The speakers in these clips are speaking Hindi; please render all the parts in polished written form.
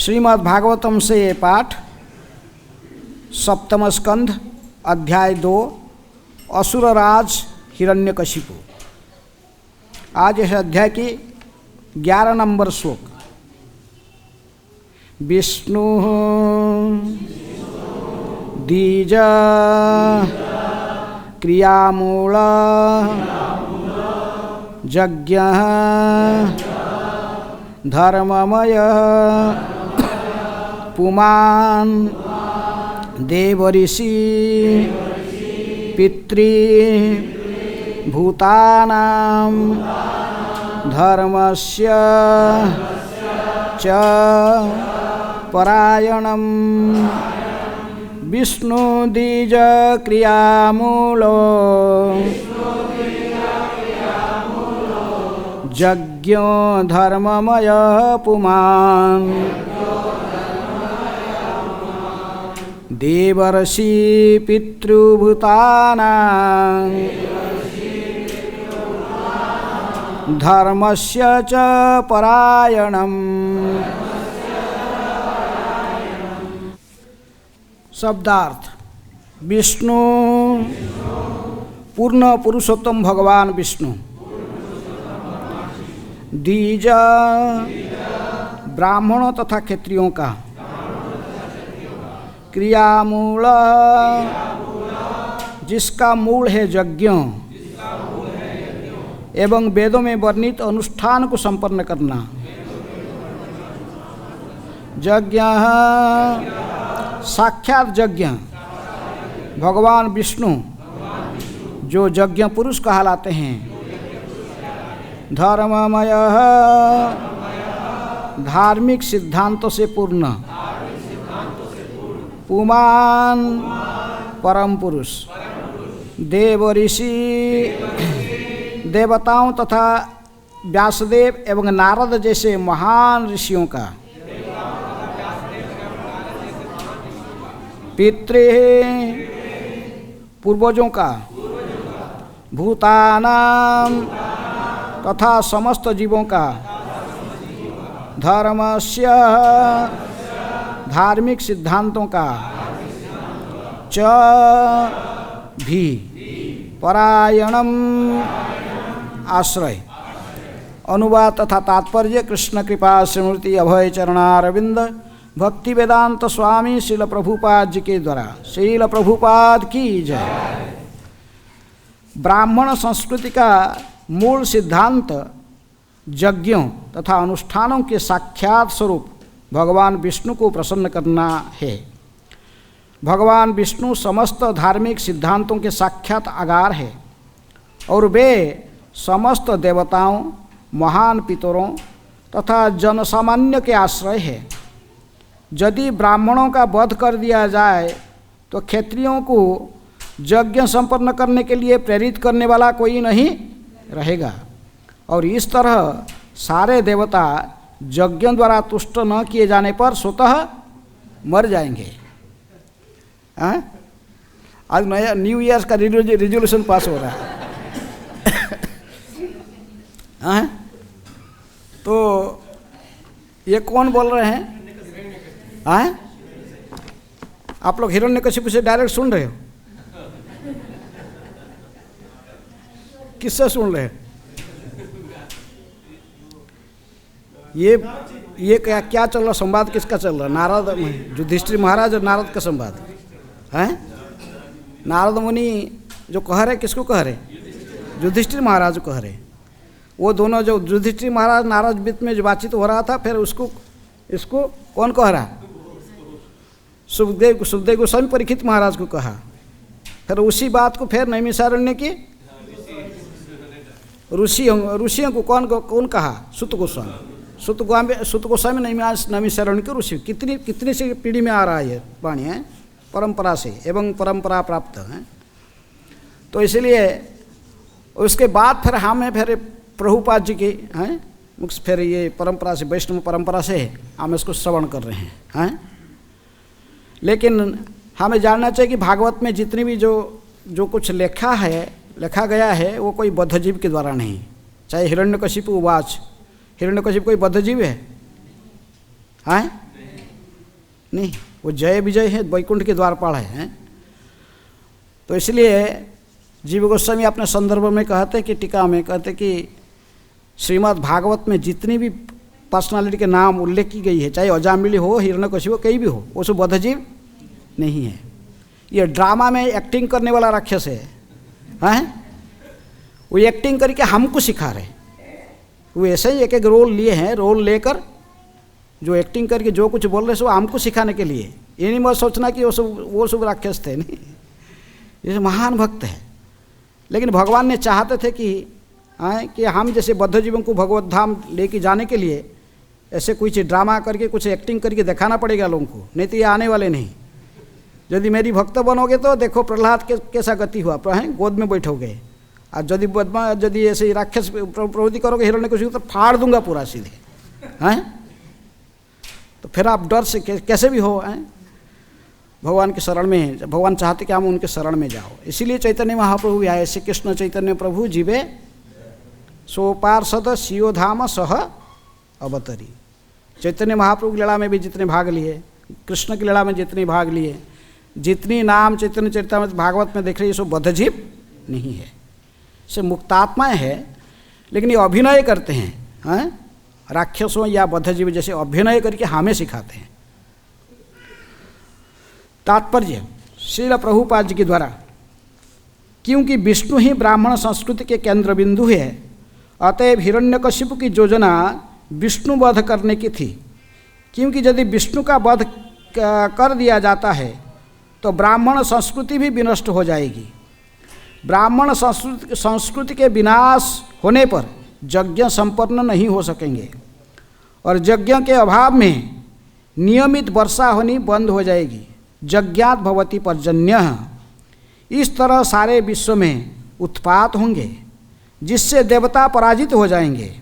श्रीमद् भागवतम से ये पाठ, सप्तम स्कंध, अध्याय 2, असुरराज हिरण्यकशिपु। आज इस अध्याय की 11 नंबर श्लोक। विष्णु द्विज क्रियामूल यज्ञ धर्ममय पुमान् देवऋषि पितृ भूतानां धर्मस्य च परायणं विष्णु द्विज क्रियामूलो यज्ञो धर्ममय पुमान् देवर्षि पितृभूतानां धर्मस्य च परायणम्। शब्दार्थ। विष्णु पूर्ण पुरुषोत्तम भगवान विष्णु। द्विज ब्राह्मणों तथा क्षत्रियों का। क्रियामूल जिसका मूल है यज्ञों एवं वेदों में वर्णित अनुष्ठान को संपन्न करना। यज्ञ साक्षात यज्ञ भगवान विष्णु जो यज्ञ पुरुष कहलाते हैं। धर्ममय धार्मिक सिद्धांतों से पूर्ण। पुमान् परम पुरुष। देव ऋषि देवताओं तथा व्यासदेव एवं नारद जैसे महान ऋषियों का। पितृ पूर्वजों का। भूतानां तथा समस्त जीवों का। धर्मस्य धार्मिक सिद्धांतों का। च भी परायणम आश्रय। अनुवाद तथा तात्पर्य कृष्ण कृपा स्मृति अभय चरणारविंद भक्ति वेदांत स्वामी श्रील प्रभुपाद जी के द्वारा। श्रील प्रभुपाद की जय। ब्राह्मण संस्कृति का मूल सिद्धांत यज्ञों तथा अनुष्ठानों के साक्षात स्वरूप भगवान विष्णु को प्रसन्न करना है। भगवान विष्णु समस्त धार्मिक सिद्धांतों के साक्षात आधार है और वे समस्त देवताओं, महान पितरों तथा जनसामान्य के आश्रय है। यदि ब्राह्मणों का वध कर दिया जाए तो क्षत्रियों को यज्ञ संपन्न करने के लिए प्रेरित करने वाला कोई नहीं रहेगा और इस तरह सारे देवता यज्ञों द्वारा तुष्ट न किए जाने पर स्वतः मर जाएंगे। आज नया न्यू ईयर्स का रिजोल्यूशन पास हो रहा है। तो ये कौन बोल रहे हैं? आप लोग हिरण्यकशिपु से डायरेक्ट सुन रहे हो? किससे सुन रहे हैं? ये क्या चल रहा? संवाद किसका चल रहा? नारद युधिष्ठिर महाराज और नारद का संवाद है। नारद मुनि जो कह रहे, किसको कह रहे? युधिष्ठिर महाराज को कह रहे। वो दोनों जो युधिष्ठिर महाराज नारद बीच में जो बातचीत हो रहा था, फिर इसको कौन कह रहा? सुखदेव गोस्वामी परीक्षित महाराज को कहा। फिर उसी बात को फिर नैमिषारण्य की ऋषियों को कौन कहा? सुत गोस्वामी नैमिषारण्य के ऋषि। कितनी सी पीढ़ी में आ रहा है ये वाणी है, परंपरा से एवं परंपरा प्राप्त है। तो इसलिए उसके बाद फिर प्रभुपाद जी की हैं मुख्य, फिर ये परंपरा से, वैष्णव परंपरा से हम इसको श्रवण कर रहे हैं। लेकिन हमें जानना चाहिए कि भागवत में जितनी भी जो कुछ लिखा गया है वो कोई बद्धजीव के द्वारा नहीं। चाहे हिरण्यकशिपु उवाच, हिरण्यकशिपु कोई बद्धजीव है? नहीं, वो जय विजय है, वैकुंठ के द्वारपाल है। तो इसलिए जीव गोस्वामी अपने संदर्भ में कहते कि टीका में कहते कि श्रीमद् भागवत में जितनी भी पर्सनालिटी के नाम उल्लेख की गई है, चाहे अजामिली हो, हिरण्यकशिपु हो, कहीं भी हो, वो सब बद्धजीव नहीं है। ये ड्रामा में एक्टिंग करने वाला राक्षस है, हैं? वो एक्टिंग करके हमको सिखा रहे। वो ऐसे ही एक एक रोल लिए हैं, रोल लेकर जो एक्टिंग करके जो कुछ बोल रहे हैं वो हमको सिखाने के लिए। ये नहीं मत सोचना कि वो सब राक्षस थे, नहीं, ये महान भक्त है। लेकिन भगवान ने चाहते थे कि हम जैसे बद्ध जीवों को भगवत धाम लेके जाने के लिए ऐसे कुछ ड्रामा करके कुछ एक्टिंग करके दिखाना पड़ेगा लोगों को, नहीं तो ये आने वाले नहीं। यदि मेरी भक्त बनोगे तो देखो प्रहलाद के कैसा गति हुआ, गोद में बैठोगे। और यदि ऐसे राक्षस प्रवृत्ति करोगे हिरण्यकशिपु तो फाड़ दूंगा पूरा सीधे, हैं? तो फिर आप डर से कैसे भी हो, हैं? भगवान के शरण में, भगवान चाहते कि हम उनके शरण में जाओ। इसीलिए चैतन्य महाप्रभु भी आए, श्री कृष्ण चैतन्य प्रभु जीवे सोपार्षद सियोधाम सह अवतरी। चैतन्य महाप्रभु की लीला में भी जितने भाग लिए, कृष्ण की लीला में जितने भाग लिए, जितनी नाम चैतन्य चरितामृत भागवत में देख रहे, ये सब बद्धजीव नहीं है, से मुक्तात्माएँ है। लेकिन ये अभिनय करते हैं, राक्षसों या बद्धजीव जैसे अभिनय करके हमें सिखाते हैं। तात्पर्य श्रील प्रभुपाद जी के द्वारा, क्योंकि विष्णु ही ब्राह्मण संस्कृति के केंद्र बिंदु है, अतएव हिरण्यकशिपु की योजना विष्णु वध करने की थी। क्योंकि यदि विष्णु का वध कर दिया जाता है तो ब्राह्मण संस्कृति भी विनष्ट हो जाएगी। ब्राह्मण संस्कृति के विनाश होने पर यज्ञ संपन्न नहीं हो सकेंगे और यज्ञ के अभाव में नियमित वर्षा होनी बंद हो जाएगी। यज्ञात भवति पर्जन्यः। इस तरह सारे विश्व में उत्पात होंगे जिससे देवता पराजित हो जाएंगे।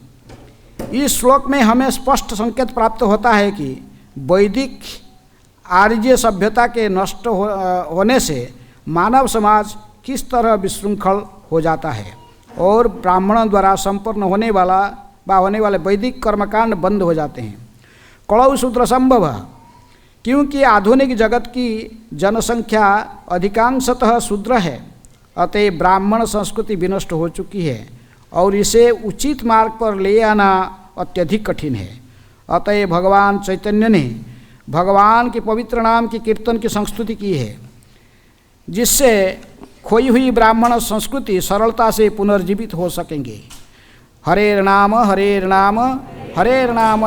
इस श्लोक में हमें स्पष्ट संकेत प्राप्त होता है कि वैदिक आर्य सभ्यता के नष्ट होने से मानव समाज किस तरह विशृंखल हो जाता है और ब्राह्मणों द्वारा संपन्न होने वाले वैदिक कर्मकांड बंद हो जाते हैं। कलौ शूद्र संभव, क्योंकि आधुनिक जगत की जनसंख्या अधिकांशतः शूद्र है, अतः ब्राह्मण संस्कृति विनष्ट हो चुकी है और इसे उचित मार्ग पर ले आना अत्यधिक कठिन है। अतः भगवान चैतन्य ने भगवान के पवित्र नाम की कीर्तन की संस्तुति की है, जिससे खोई हुई ब्राह्मण संस्कृति सरलता से पुनर्जीवित हो सकेंगे। हरेर नाम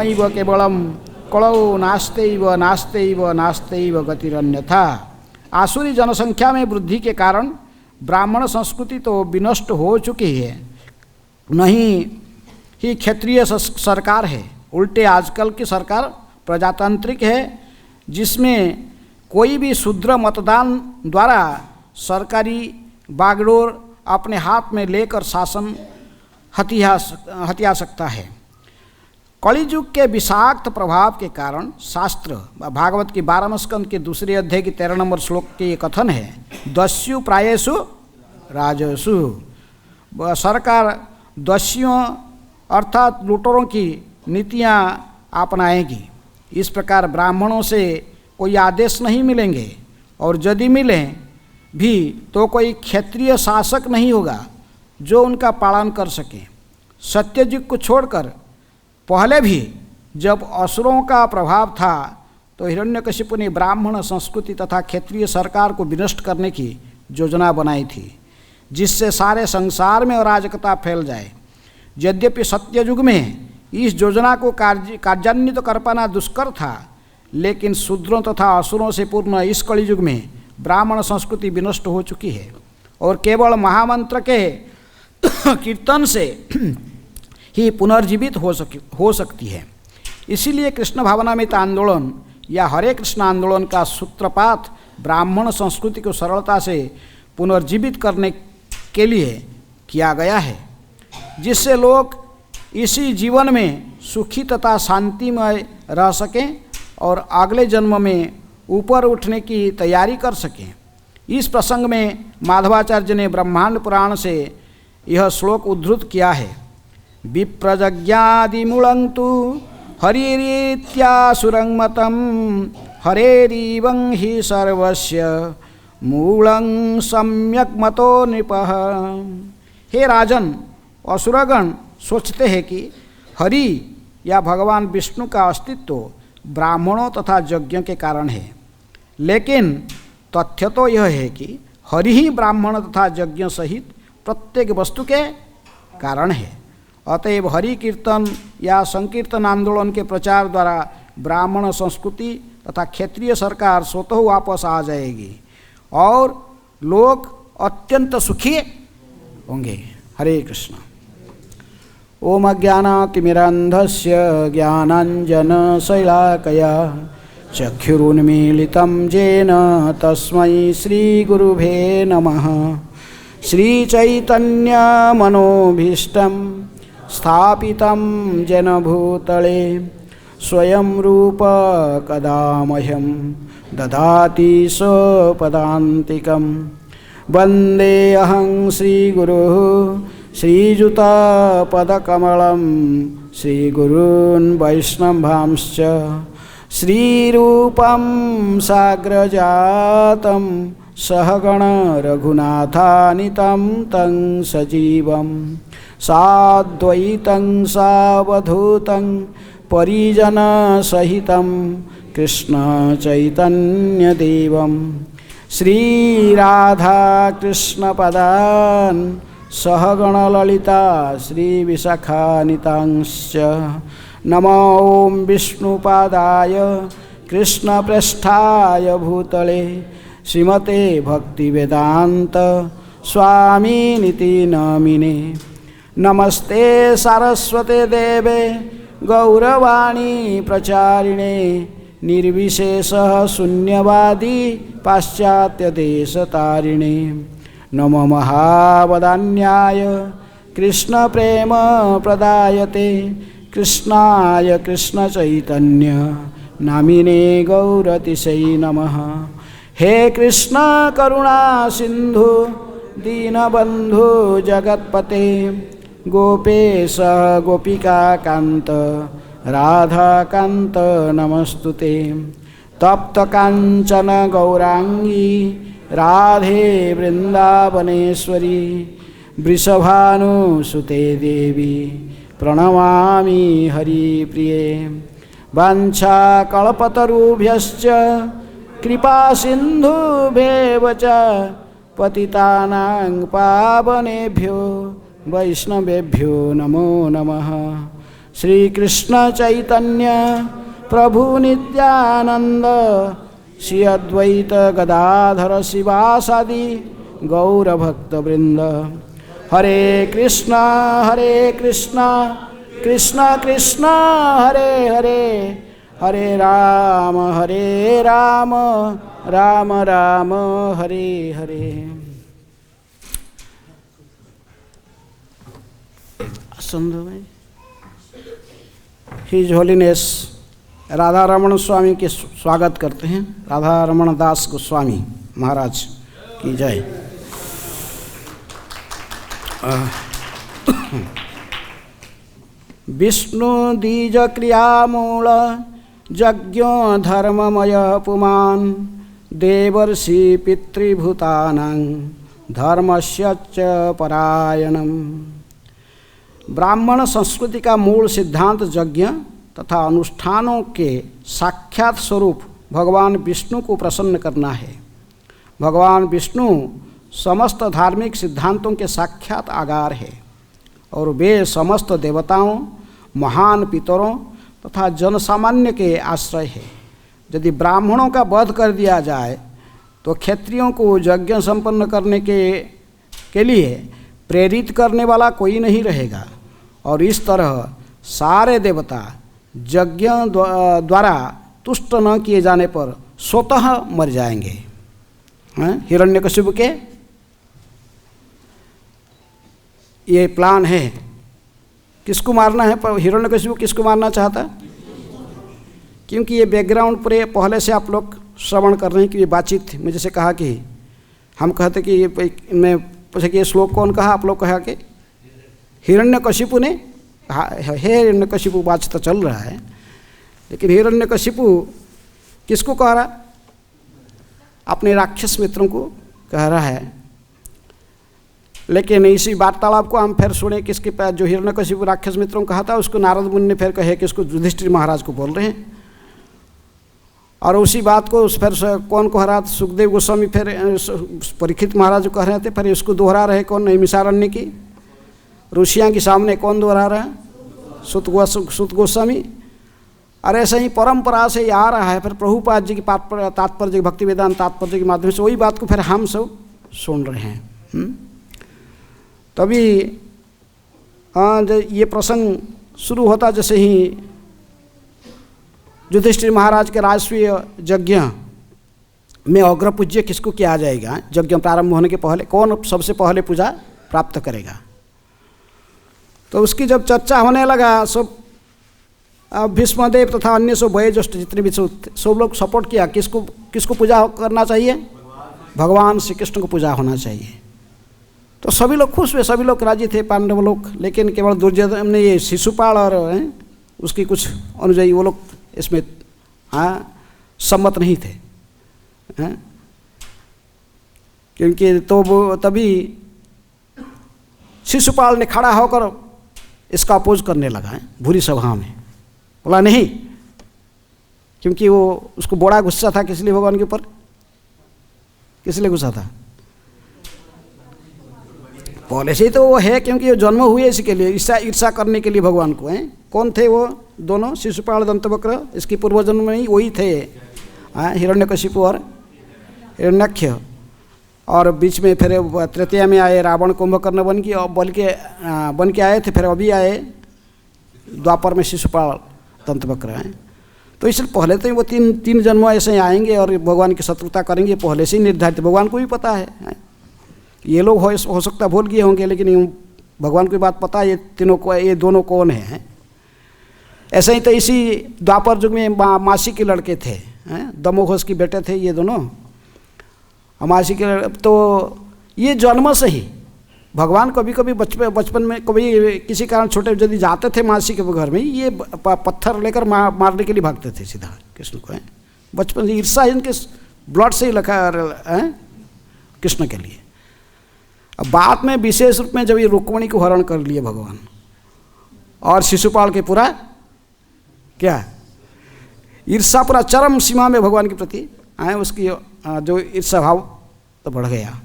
इव केवलम कलौ नास्तेइव नास्तेइव नास्तेइव गतिरन्यथा। आसुरी जनसंख्या में वृद्धि के कारण ब्राह्मण संस्कृति तो विनष्ट हो चुकी है, नहीं ही क्षेत्रीय सरकार है। उल्टे आजकल की सरकार प्रजातांत्रिक है, जिसमें कोई भी शूद्र मतदान द्वारा सरकारी बागडोर अपने हाथ में लेकर शासन हथिया सकता है। कलियुग के विषाक्त प्रभाव के कारण शास्त्र भागवत की 12वें स्कंद के दूसरे अध्याय की 13 नंबर श्लोक के कथन है, दस्यु प्रायेषु राजसु। सरकार दस्युओं अर्थात लुटेरों की नीतियाँ अपनाएगी। इस प्रकार ब्राह्मणों से कोई आदेश नहीं मिलेंगे और यदि मिलें भी तो कोई क्षेत्रीय शासक नहीं होगा जो उनका पालन कर सके। सत्ययुग को छोड़कर पहले भी जब असुरों का प्रभाव था तो हिरण्यकशिपु ने ब्राह्मण संस्कृति तथा क्षेत्रीय सरकार को विनष्ट करने की योजना बनाई थी, जिससे सारे संसार में अराजकता फैल जाए। यद्यपि सत्ययुग में इस योजना को कार्यान्वित कर पाना दुष्कर था, लेकिन शूद्रों तथा असुरों से पूर्ण इस कलियुग में ब्राह्मण संस्कृति विनष्ट हो चुकी है और केवल महामंत्र के कीर्तन से ही पुनर्जीवित हो सकती है। इसीलिए कृष्ण भावनामृत आंदोलन या हरे कृष्ण आंदोलन का सूत्रपात ब्राह्मण संस्कृति को सरलता से पुनर्जीवित करने के लिए किया गया है, जिससे लोग इसी जीवन में सुखी तथा शांतिमय रह सकें और अगले जन्म में ऊपर उठने की तैयारी कर सकें। इस प्रसंग में माधवाचार्य ने ब्रह्मांड पुराण से यह श्लोक उद्धृत किया है, विप्रजज्ञादिमूलं तु हरिरीत्यासुरं मतं हरेरीवं हि सर्वस्य मूलं सम्यक मतो नृपः। हे राजन, असुरगण सोचते हैं कि हरि या भगवान विष्णु का अस्तित्व ब्राह्मणों तथा यज्ञ के कारण है, लेकिन तथ्य तो यह है कि हरि ही ब्राह्मण तथा यज्ञ सहित प्रत्येक वस्तु के कारण है। अतएव हरि कीर्तन या संकीर्तन आंदोलन के प्रचार द्वारा ब्राह्मण संस्कृति तथा क्षेत्रीय सरकार स्वतः वापस आ जाएगी और लोग अत्यंत सुखी होंगे। हरे कृष्ण। ओम अज्ञानातिमिरान्धस्य ज्ञानाञ्जनशलाकया चक्षुरुन्मीलितं येन तस्मै श्रीगुरुभे नमः। श्रीचैतन्यमनोभीष्टं स्थापितं येन भूतले स्वयं रूप कदा मह्यं ददाति स्वपदान्तिकं। वन्देऽहं श्रीगुरुः श्रीयुतपदकमलं श्रीगुरून् वैष्णवांश्च श्रीरूपं साग्रजातं सहगण रघुनाथानितं तं सजीवं साद्वैतं सावधूतं परिजनसहितं कृष्णचैतन्यदेवं श्रीराधाकृष्णपदान् सहगणललिता श्रीविशाखानितांश्च। नमो ॐ विष्णुपादाय कृष्णप्रेष्ठाय भूतले श्रीमते भक्तिवेदान्त स्वामिनिति नामिने। नमस्ते सारस्वते देवे गौरवाणी प्रचारिणे निर्विशेषः शून्यवादी पाश्चात्यदेशतारिणे। नमो महावदान्याय कृष्णप्रेम प्रदायते कृष्णाय कृष्णचैतन्य नामिने गौरतिशै नमः। हे कृष्ण करुणा सिंधु दीनबंधु जगत्पते गोपेश गोपिका कांत राधा कांत नमस्तुते। तप्त कांचन गौरांगी राधे वृंदावनेश्वरी वृषभानुसुते देवी प्रणमामि हरिप्रिये। वाञ्छाकल्पतरुभ्यश्च कृपा सिन्धुभ्येव च पतितानां पावनेभ्यो वैष्णवेभ्यो नमो नमः। श्रीकृष्ण चैतन्य प्रभु नित्यानंद श्री अद्वैत गदाधर शिवासादि गौरभक्तवृंद। हरे कृष्णा कृष्ण कृष्ण हरे हरे, हरे राम राम राम हरे हरे। हिज होलीनेस राधा रमण स्वामी के स्वागत करते हैं। राधा रमण दास गोस्वामी महाराज की जय। विष्णु द्विज क्रियामूल यज्ञो धर्ममय पुमान् देवर्षि पितृभूतानां धर्मस्य च परायणम्। ब्राह्मण संस्कृति का मूल सिद्धांत यज्ञ तथा अनुष्ठानों के साक्षात स्वरूप भगवान विष्णु को प्रसन्न करना है। भगवान विष्णु समस्त धार्मिक सिद्धांतों के साक्षात आगार है और वे समस्त देवताओं, महान पितरों तथा जनसामान्य के आश्रय है। यदि ब्राह्मणों का वध कर दिया जाए तो क्षत्रियों को यज्ञ संपन्न करने के लिए प्रेरित करने वाला कोई नहीं रहेगा और इस तरह सारे देवता यज्ञ द्वारा तुष्ट न किए जाने पर स्वतः मर जाएंगे। हिरण्यकशिपु के ये प्लान है। किसको मारना है? पर हिरण्यकशिपु किसको मारना चाहता है? क्योंकि ये बैकग्राउंड पर पहले से आप लोग श्रवण कर रहे हैं कि ये बातचीत थी। मैं जैसे कहा कि हम कहते कि ये मैं पूछे कि ये श्लोक कौन कहा, आप लोग कहा कि हिरण्यकशिपु ने कहा। हे हिरण्यकशिपु बात तो चल रहा है, लेकिन हिरण्यकशिपु किसको कह रहा? अपने राक्षस मित्रों को कह रहा है। लेकिन इसी वार्तालाप को हम फिर सुने किसके पास, जो हिरण्यकशिपु राक्षस मित्रों को कहा था उसको नारद मुनि ने फिर कहे कि इसको युधिष्ठिर महाराज को बोल रहे हैं। और उसी बात को फिर कौन कह रहा था? सुखदेव गोस्वामी फिर परीक्षित महाराज कह रहे थे, फिर इसको दोहरा रहे कौन? नैमिषारण्य की ऋषियाँ के सामने कौन दोहरा रहा है? सुत गोस्वामी। और ऐसे ही परंपरा से आ रहा है। फिर प्रभुपाद जी की तात्पर्य, भक्ति वेदांत तात्पर्य के माध्यम से वही बात को फिर हम सब सुन रहे हैं। तभी ये प्रसंग शुरू होता जैसे ही युधिष्ठिर महाराज के राजस्वीय यज्ञ में अग्र पूज्य किसको किया जाएगा, यज्ञ प्रारंभ होने के पहले कौन सबसे पहले पूजा प्राप्त करेगा, तो उसकी जब चर्चा होने लगा, सब भीष्मदेव तथा अन्य सब वयोज्येष्ठ जितने भी सब लोग सपोर्ट किया। किसको पूजा करना चाहिए? भगवान श्री कृष्ण को पूजा होना चाहिए। तो सभी लोग खुश हुए, सभी लोग राजी थे, पांडव लोग। लेकिन केवल दुर्योधन ने, ये शिशुपाल और उसकी कुछ अनुयायी, वो लोग इसमें सम्मत नहीं थे। क्योंकि तो वो तभी शिशुपाल ने खड़ा होकर इसका अपोज करने लगा है भूरी सभा में। बोला नहीं, क्योंकि वो उसको बड़ा गुस्सा था। किस लिए भगवान के ऊपर? किस लिए गुस्सा था? पहले से ही तो वो है, क्योंकि वो जन्म हुए इसी के लिए, ईर्षा करने के लिए भगवान को हैं। कौन थे वो दोनों? शिशुपाल दंतवक्र, इसकी पूर्वजन्म में ही वही थे, हिरण्यकशिपु और हिरण्याक्ष। और बीच में फिर तृतीया में आए रावण, कुंभकर्ण बन के आए थे। फिर अभी आए द्वापर में शिशुपाल दंतवक्र हैं। तो इसलिए पहले तो वो तीन जन्म ऐसे आएंगे और भगवान की शत्रुता करेंगे, पहले से ही निर्धारित, भगवान को भी पता है। ये लोग हो सकता भूल गए होंगे, लेकिन भगवान को बात पता है ये दोनों कौन हैं। ऐसे ही तो इसी द्वापर युग में मासी के लड़के थे, दमोघोष के बेटे थे ये दोनों, मासी के। तो ये जन्म से ही भगवान कभी कभी बचपन में कभी किसी कारण छोटे यदि जाते थे मासी के घर में, ये पत्थर लेकर मारने के लिए भागते थे सीधा कृष्ण को। बचपन से ईर्षा इनके ब्लड से ही लगा है कृष्ण के लिए। अब बाद में विशेष रूप में जब ये रुक्मिणी को हरण कर लिए भगवान, और शिशुपाल के पूरा क्या ईर्षा पूरा चरम सीमा में भगवान के प्रति आए, उसकी जो ईर्षा भाव तो बढ़ गया।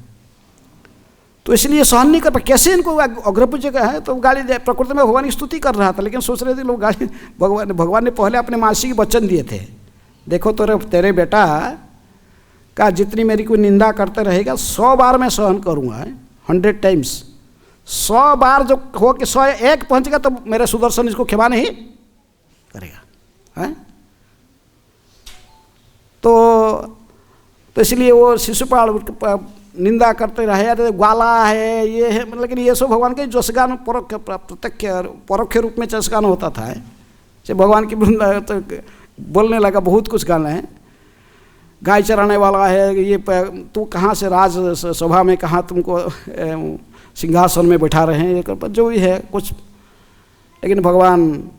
तो इसलिए सहन नहीं कर पा। कैसे इनको अग्रपूज्य का है, तो गाली प्रकृति में भगवान की स्तुति कर रहा था, लेकिन सोच रहे थे लोग गाली। भगवान ने पहले अपने मासी के वचन दिए थे, देखो तेरे बेटा का जितनी मेरी कोई निंदा करते रहेगा 100 बार मैं सहन करूँगा, 100 टाइम्स। 100 बार जो हो कि 101 पहुँचेगा तो मेरे सुदर्शन इसको क्षमा नहीं करेगा, है? तो इसलिए वो शिशुपाल निंदा करते रहे, अरे ग्वाला है, ये है, लेकिन ये सब भगवान के जसगान परोक्ष रूप में जसगान होता था। जब भगवान की तो बोलने लगा बहुत कुछ गाना है, गाय चराने वाला है, ये तू कहाँ से राज सभा में कहाँ तुमको सिंहासन में बैठा रहे हैं, ये जो भी है कुछ। लेकिन भगवान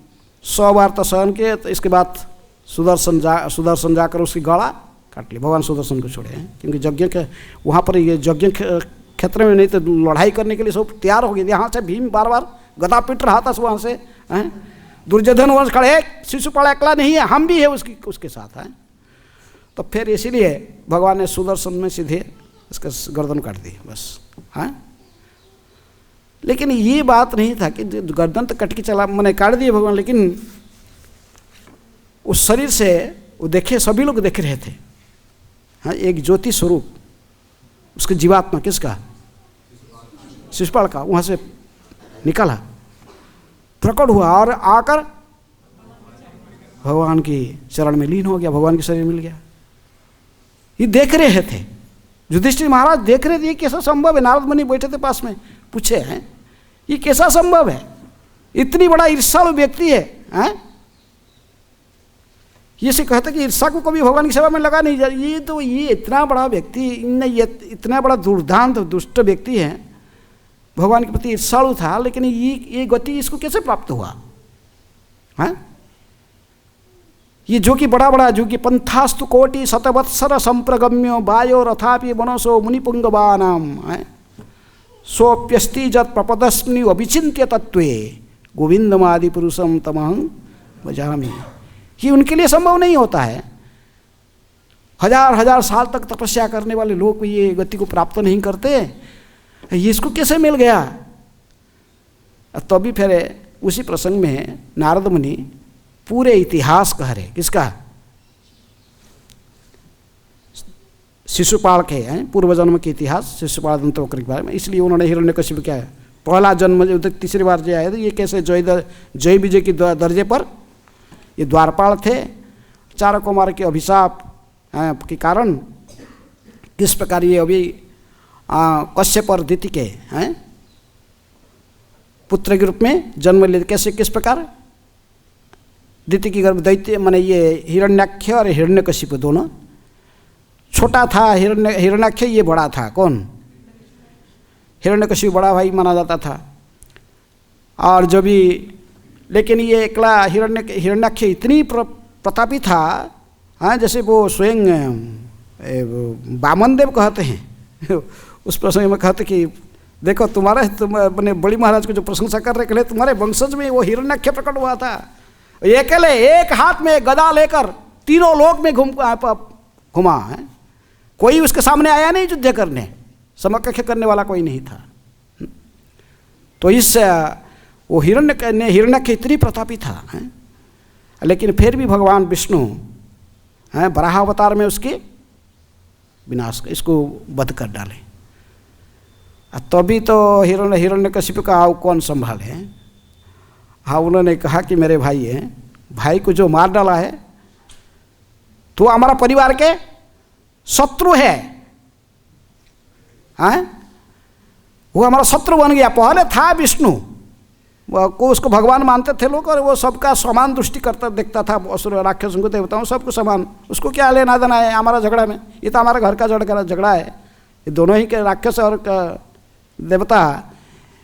100 बार तो सहन किए। तो इसके बाद सुदर्शन जाकर उसकी गला काट लिया। भगवान सुदर्शन को छोड़े हैं, क्योंकि यज्ञ के वहाँ पर ये यज्ञ क्षेत्र में नहीं तो लड़ाई करने के लिए सब तैयार हो गए। यहाँ से भीम बार बार गदा पीट रहा था वहाँ से, दुर्योधन वंश खड़े, शिशुपाल अकेला नहीं है, हम भी है उसके साथ हैं। तो फिर इसीलिए भगवान ने सुदर्शन में सीधे इसका गर्दन काट दी बस, हैं। लेकिन ये बात नहीं था कि गर्दन तो कट के चला, मैंने काट दिए भगवान, लेकिन उस शरीर से वो देखे, सभी लोग देख रहे थे, हाँ, एक ज्योति स्वरूप उसके जीवात्मा किसका? शिशुपाल का वहाँ से निकला, प्रकट हुआ और आकर भगवान की चरण में लीन हो गया, भगवान के शरीर मिल गया। ये देख रहे थे, युधिष्ठिर महाराज देख रहे थे, ये कैसा संभव है? नारद मुनि बैठे थे पास में, पूछे हैं ये कैसा संभव है? इतनी बड़ा ईर्ष्यालु व्यक्ति है, हैं? ये से कहते कि ईर्षा को कभी भगवान की सेवा में लगा नहीं जा। ये इतना बड़ा व्यक्ति, ये इतना बड़ा दुर्दांत दुष्ट व्यक्ति है, भगवान के प्रति ईर्षालु था, लेकिन ये गति इसको कैसे प्राप्त हुआ, हैं? ये जो कि बड़ा बड़ा जो कि पंथास्तु कोटि शतवत्सर संप्रगम्यो वायो रथापि मनसो मुनिपुंगवानाम सोप्यस्ति जत प्रपदस्मि अविचिन्त्य तत्वे गोविंदमादि पुरुषम तमहं भजामि। ये उनके लिए संभव नहीं होता है। हजार हजार साल तक तपस्या करने वाले लोग ये गति को प्राप्त नहीं करते, ये इसको कैसे मिल गया? तभी फिर उसी प्रसंग में नारद मुनि पूरे इतिहास कह रहे, किसका? शिशुपाल के हैं, पूर्व जन्म के इतिहास, शिशुपाल दंतवक्र के बारे में। इसलिए उन्होंने हिरण्यकशिपु क्या है, पहला जन्म जो तीसरी बार जो आया था, ये कैसे जय विजय की दर्जे पर ये द्वारपाल थे। चार कुमार के अभिशाप के कारण किस प्रकार ये अभी कश्यप और दिति के हैं पुत्र के रूप में जन्म ले, कैसे किस प्रकार दिति की गर्भ दैत्य माने ये हिरण्याक्ष और हिरण्यकशिपु दोनों। छोटा था हिरण्याक्ष, ये बड़ा था। कौन? हिरण्यकशिपु बड़ा भाई माना जाता था। और जो भी, लेकिन ये एकला हिरण्याक्ष इतनी प्रतापी था, हाँ, जैसे वो स्वयं वामन देव कहते हैं उस प्रसंग में कहते कि देखो तुम अपने बड़ी महाराज को जो प्रशंसा कर रहे कहले तुम्हारे वंशज में वो हिरण्याक्ष प्रकट हुआ था। ये अकेले एक हाथ में गदा लेकर तीनों लोक में घुमा है, कोई उसके सामने आया नहीं युद्ध करने, समकक्ष करने वाला कोई नहीं था। तो इस वो हिरण्याक्ष इतनी प्रतापी था है? लेकिन फिर भी भगवान विष्णु हैं वराह अवतार में उसके विनाश इसको वध कर डाले। तभी तो हिरण्यकशिपु का आव कौन संभाले? हाँ, उन्होंने कहा कि मेरे भाई हैं, भाई को जो मार डाला है तो हमारा परिवार के शत्रु है, हाँ, वो हमारा शत्रु बन गया। पहले था विष्णु को, उसको भगवान मानते थे लोग, और वो सबका समान दृष्टि करता देखता था, असुर राक्षसों को देवताओं सबको समान। उसको क्या लेना देना है हमारा झगड़ा में? ये तो हमारा घर का झगड़ा है। ये दोनों ही के राक्षस और देवता,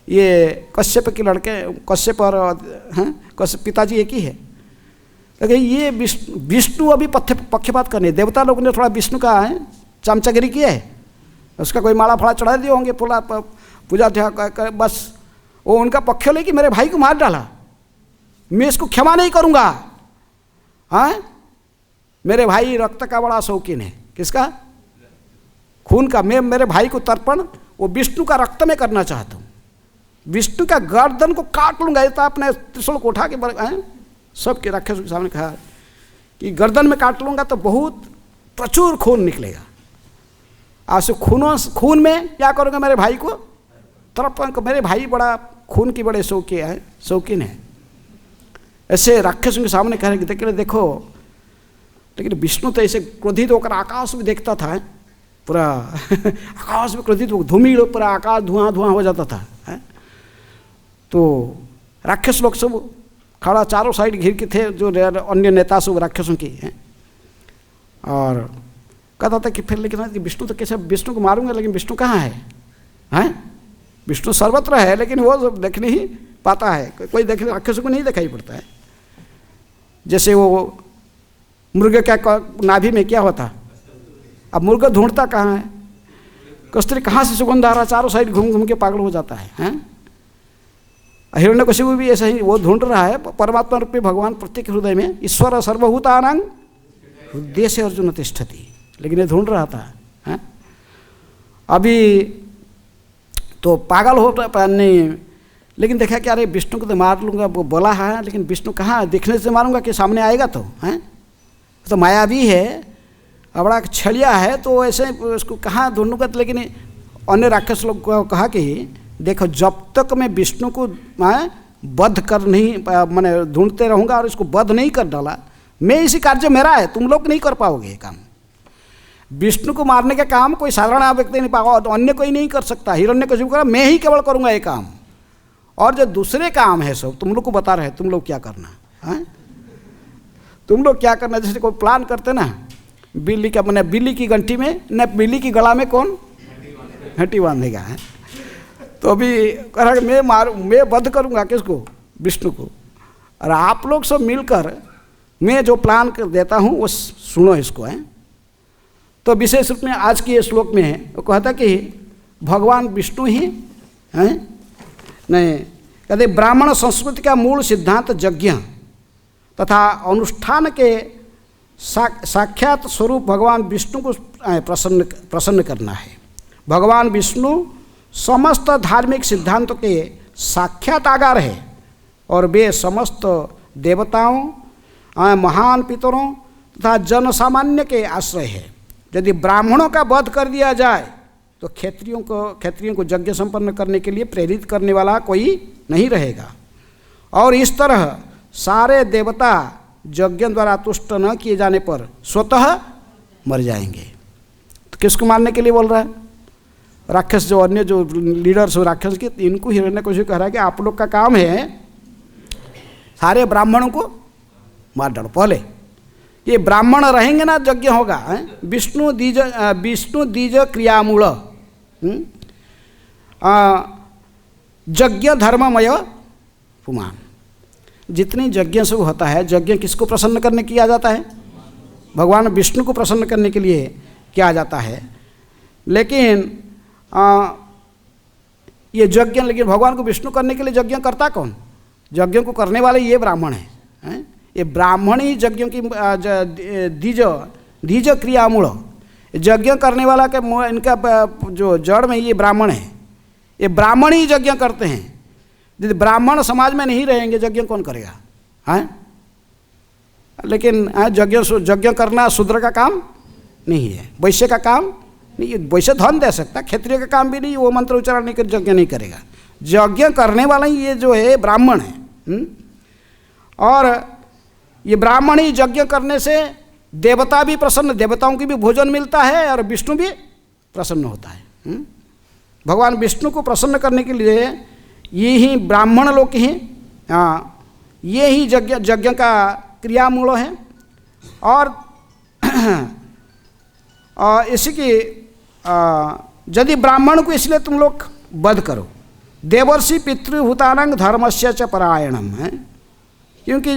ये कश्यप के लड़के, कश्यप और हैं कश्यप पिताजी एक ही है। लेकिन ये विष्णु अभी पक्षपात करने, देवता लोगों ने थोड़ा विष्णु का है चमचागिरी की है, उसका कोई माला फाड़ा चढ़ा दिए होंगे, पूजा बस वो उनका पक्ष ले कि मेरे भाई को मार डाला, मैं इसको क्षमा नहीं करूँगा। हाँ, मेरे भाई रक्त का बड़ा शौकीन है। किसका? खून का। मैं मेरे भाई को तर्पण वो विष्णु का रक्त में करना चाहता हूँ। विष्णु का गर्दन को काट लूँगा। ये तो आपने त्रिशूल को उठा के सबके राक्षसों के सामने कहा कि गर्दन में काट लूँगा तो बहुत प्रचुर खून निकलेगा। आज से खून में क्या करूँगा? मेरे भाई को तर्पण। मेरे भाई बड़ा खून की बड़े शौकीन है। ऐसे राक्षसों के सामने कह रहे कि देखो, लेकिन विष्णु तो ऐसे क्रोधित होकर आकाश में देखता था, पूरा आकाश में क्रोधित हो, धूमिल पूरा आकाश धुआं हो जाता था है? तो राक्षस लोग सब खड़ा चारों साइड घिर के थे, जो अन्य नेता सब राक्षसों की हैं। और कहता था कि फिर लेकिन विष्णु तो कैसे, विष्णु को मारूंगा, लेकिन विष्णु कहाँ है? हैं? विष्णु सर्वत्र है, लेकिन वो देख नहीं पाता है, कोई देखने राक्षसों को नहीं दिखाई पड़ता है। जैसे वो मुर्ग क्या नाभि में क्या होता, अब मुर्ग ढूंढता कहाँ है, कस्तूरी कहाँ से सुगंध आ रहा, चारों साइड घूम घूम के पागल हो जाता है। हैं? हिरण्यकशिपु भी ऐसा ही वो ढूंढ रहा है। परमात्मा रूप में भगवान प्रत्येक हृदय में, ईश्वर सर्वभूतानां हृदय से अर्जुन तिष्ठति, लेकिन ये ढूंढ रहा था। हैं? अभी तो पागल हो नहीं, लेकिन देखा कि अरे विष्णु को तो मार लूँगा, वो बोला है, लेकिन विष्णु कहाँ, देखने से मारूंगा कि सामने आएगा तो हैं? तो मायावी है, बड़ा छलिया है, तो ऐसे उसको कहाँ ढूंढूंगा। तो लेकिन अन्य राक्षस लोग को कहा कि देखो, जब तक मैं विष्णु को वध कर नहीं मैंने ढूंढते रहूँगा और इसको वध नहीं कर डाला, मैं इसी कार्य मेरा है, तुम लोग नहीं कर पाओगे ये काम। विष्णु को मारने का काम कोई साधारण व्यक्ति नहीं पाएगा, तो अन्य कोई नहीं कर सकता। हिरण्यकशिपु कहा मैं ही केवल करूँगा ये काम, और जो दूसरे काम है सब तुम लोग को बता रहे, तुम लोग क्या करना है, तुम लोग क्या करना। जैसे कोई प्लान करते ना, बिल्ली का मैंने बिल्ली की घंटी में न बिल्ली की गला में कौन घंटी बांधेगा है। तो अभी कह रहा मैं वध करूँगा किसको? विष्णु को। और आप लोग सब मिलकर मैं जो प्लान कर देता हूँ वो सुनो इसको है। तो विशेष रूप में आज के श्लोक में है वो कहता कि भगवान विष्णु ही हैं, नहीं कहते ब्राह्मण संस्कृति का मूल सिद्धांत यज्ञ तथा अनुष्ठान के साक्षात स्वरूप भगवान विष्णु को प्रसन्न करना है। भगवान विष्णु समस्त धार्मिक सिद्धांतों के साक्षात आगार है और वे समस्त देवताओं, महान पितरों तथा जनसामान्य के आश्रय है। यदि ब्राह्मणों का वध कर दिया जाए तो क्षत्रियों को यज्ञ संपन्न करने के लिए प्रेरित करने वाला कोई नहीं रहेगा और इस तरह सारे देवता यज्ञ द्वारा तुष्ट न किए जाने पर स्वतः मर जाएंगे। तो किसको मारने के लिए बोल रहा है? राक्षस, जो अन्य जो लीडर्स हो राक्षस के, इनको हिरण्यकशिपु कह रहा है कि आप लोग का काम है सारे ब्राह्मणों को मार डालो। पहले ये ब्राह्मण रहेंगे ना यज्ञ होगा। विष्णु द्विज क्रियामूल यज्ञ धर्ममय पुमान। जितनी यज्ञ सब होता है, यज्ञ किसको प्रसन्न करने किया जाता है? भगवान विष्णु को प्रसन्न करने के लिए किया जाता है। लेकिन ये यज्ञ, लेकिन भगवान को विष्णु करने के लिए यज्ञ करता कौन? यज्ञ को करने वाले ये ब्राह्मण हैं। ये ब्राह्मण ही यज्ञ की द्विज क्रियामूल, यज्ञ करने वाला के इनका जो जड़ में ये ब्राह्मण है। ये ब्राह्मण ही यज्ञ करते हैं। यदि ब्राह्मण समाज में नहीं रहेंगे यज्ञ कौन करेगा? हैं? लेकिन यज्ञ करना शूद्र का काम नहीं है, वैश्य का काम नहीं। वैश्य धन दे सकता, क्षत्रिय का काम भी नहीं, वो मंत्र उच्चारण नहीं कर यज्ञ नहीं करेगा। यज्ञ करने वाला ही ये जो है ब्राह्मण है। और ये ब्राह्मण ही यज्ञ करने से देवता भी प्रसन्न, देवताओं की भी भोजन मिलता है और विष्णु भी प्रसन्न होता है। भगवान विष्णु को प्रसन्न करने के लिए ये ही ब्राह्मण लोग ही, ये ही यज्ञ का क्रियामूल है। और इसी की यदि ब्राह्मण को इसलिए तुम लोग वध करो, देवर्षि पितृभूतानां धर्मस्य च परायणम है। क्योंकि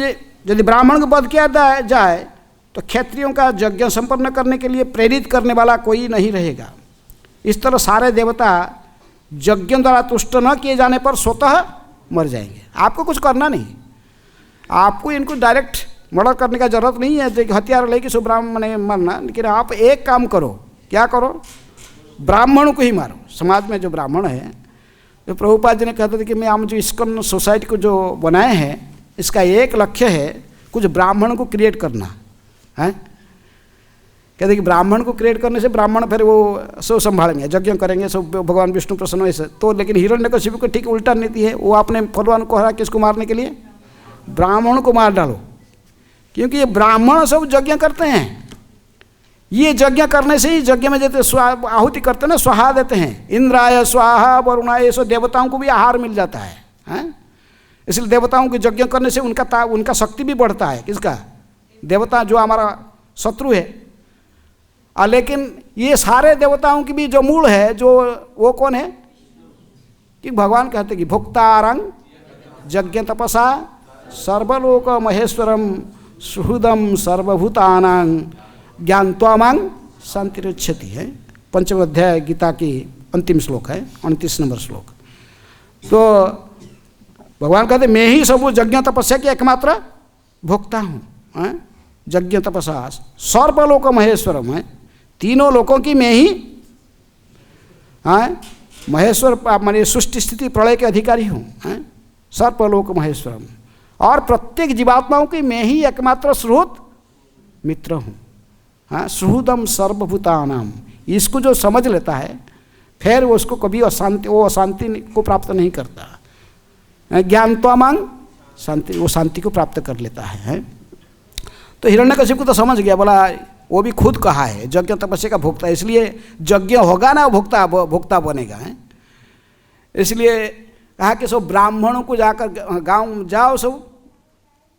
यदि ब्राह्मण को वध किया जाए तो क्षत्रियों का यज्ञ संपन्न करने के लिए प्रेरित करने वाला कोई नहीं रहेगा। इस तरह सारे देवता यज्ञ द्वारा तुष्ट न किए जाने पर स्वतः मर जाएंगे। आपको कुछ करना नहीं, आपको इनको डायरेक्ट मर्डर करने का जरूरत नहीं है, हथियार लेके सब ब्राह्मण मरना। लेकिन आप एक काम करो, क्या करो? ब्राह्मणों को ही मारो। समाज में जो ब्राह्मण है, जो प्रभुपाद जी ने कहते थे कि मैं हम जो इस्कॉन सोसाइटी को जो बनाए हैं, इसका एक लक्ष्य है कुछ ब्राह्मण को क्रिएट करना है। कहते कि ब्राह्मण को क्रिएट करने से ब्राह्मण फिर वो सब संभालेंगे, यज्ञ करेंगे, सब भगवान विष्णु प्रसन्न ऐसे। तो लेकिन हिरण्यकशिपु को ठीक उल्टा नीति है। वो आपने भगवान को हरा किसको मारने के लिए? ब्राह्मण को मार डालो। क्योंकि ये ब्राह्मण सब यज्ञ करते हैं। ये यज्ञ करने से ही यज्ञ में जैसे आहुति करते हैं ना, स्वाहा देते हैं, इंद्राय स्वाहा वरुणाय, सो देवताओं को भी आहार मिल जाता है। इसलिए देवताओं के यज्ञ करने से उनका शक्ति भी बढ़ता है। किसका? देवता जो हमारा शत्रु है। लेकिन ये सारे देवताओं की भी जो मूल है, जो वो कौन है? कि भगवान कहते कि भुक्तारं यज्ञ तपसा सर्वलोक महेश्वरम सुहृदम सर्वभूतानां ज्ञात्वा मां शांतिरुच्यति है। 5वें अध्याय गीता की अंतिम श्लोक है, 29 नंबर श्लोक। तो भगवान कहते मैं ही सब यज्ञ तपस्या की एकमात्र भोक्ता हूँ। यज्ञ तपसा सर्वलोक महेश्वरम है, तीनों लोकों की मैं ही महेश्वर माने सृष्टि स्थिति प्रलय के अधिकारी हूँ। सर्वलोक महेश्वरम, और प्रत्येक जीवात्माओं की मैं ही एकमात्र सुहृद मित्र हूँ। सुहृदम सर्वभूतानाम, इसको जो समझ लेता है फिर वो उसको कभी अशांति को प्राप्त नहीं करता। ज्ञात्वा मां शांति, वो शांति को प्राप्त कर लेता है। तो हिरण्यकशिपु को तो समझ गया, बोला वो भी खुद कहा है यज्ञ तपस्या का भोक्ता, इसलिए यज्ञ होगा ना भोक्ता बनेगा। इसलिए कहा कि सब ब्राह्मणों को जाकर गांव जाओ, सब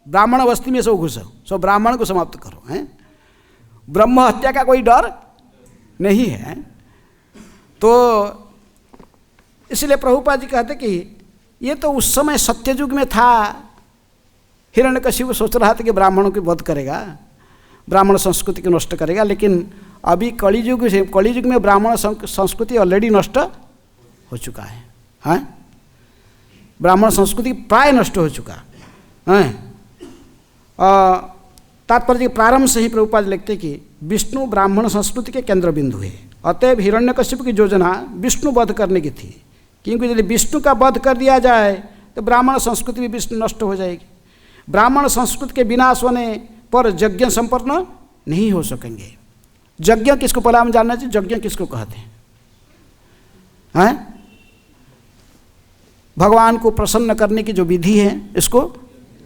ब्राह्मण बस्ती में सब घुसो, सब ब्राह्मण को समाप्त करो। ब्रह्म हत्या का कोई डर नहीं है। तो इसलिए प्रभुपाद जी कहते कि ये तो उस समय सत्ययुग में था, हिरण्यकशिपु सोच रहा था कि ब्राह्मणों की वध करेगा, ब्राह्मण संस्कृति को नष्ट करेगा, लेकिन अभी कलियुग में ब्राह्मण संस्कृति ऑलरेडी नष्ट हो चुका है। हाँ, ब्राह्मण संस्कृति प्राय नष्ट हो चुका है। तात्पर्य के प्रारंभ से ही प्रभुपाद लिखते कि विष्णु ब्राह्मण संस्कृति के केंद्र बिंदु है, अतएव हिरण्यकशिपु की योजना विष्णु वध करने की थी, क्योंकि यदि विष्णु का वध कर दिया जाए तो ब्राह्मण संस्कृति भी विष्णु नष्ट हो जाएगी। ब्राह्मण संस्कृति के विनाश होने पर यज्ञ संपन्न नहीं हो सकेंगे। यज्ञ किसको, पहले हम जानना चाहिए यज्ञ किसको कहते हैं? हैं? भगवान को प्रसन्न करने की जो विधि है, इसको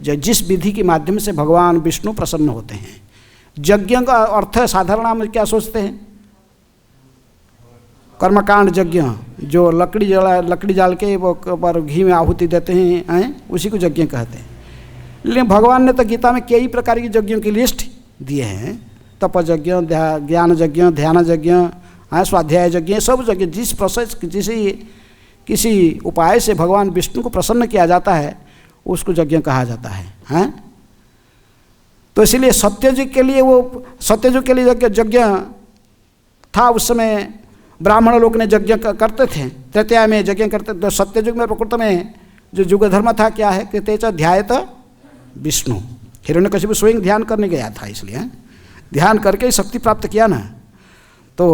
जिस विधि के माध्यम से भगवान विष्णु प्रसन्न होते हैं। यज्ञ का अर्थ साधारण हम क्या सोचते हैं? कर्मकांड यज्ञ, जो लकड़ी जाल के वो पर घी में आहुति देते हैं, उसी को यज्ञ कहते हैं। लेकिन भगवान ने तो गीता में कई प्रकार की यज्ञों की लिस्ट दिए हैं, तप यज्ञ, ज्ञान यज्ञ, ध्यान यज्ञ, स्वाध्याय यज्ञ, सब यज्ञ। जिस प्रोसेस किसी उपाय से भगवान विष्णु को प्रसन्न किया जाता है उसको यज्ञ कहा जाता है। हैं? तो इसीलिए सत्ययुग के लिए यज्ञ था। उस समय ब्राह्मण लोग ने यज्ञ करते थे, त्रेतया में यज्ञ करते थे। तो सत्ययुग में प्रकृति में जो युग धर्म था क्या है कि तेज ध्यायत विष्णु। हिरण्यकशिपु स्वयं ध्यान करने गया था, इसलिए ध्यान करके शक्ति प्राप्त किया ना। तो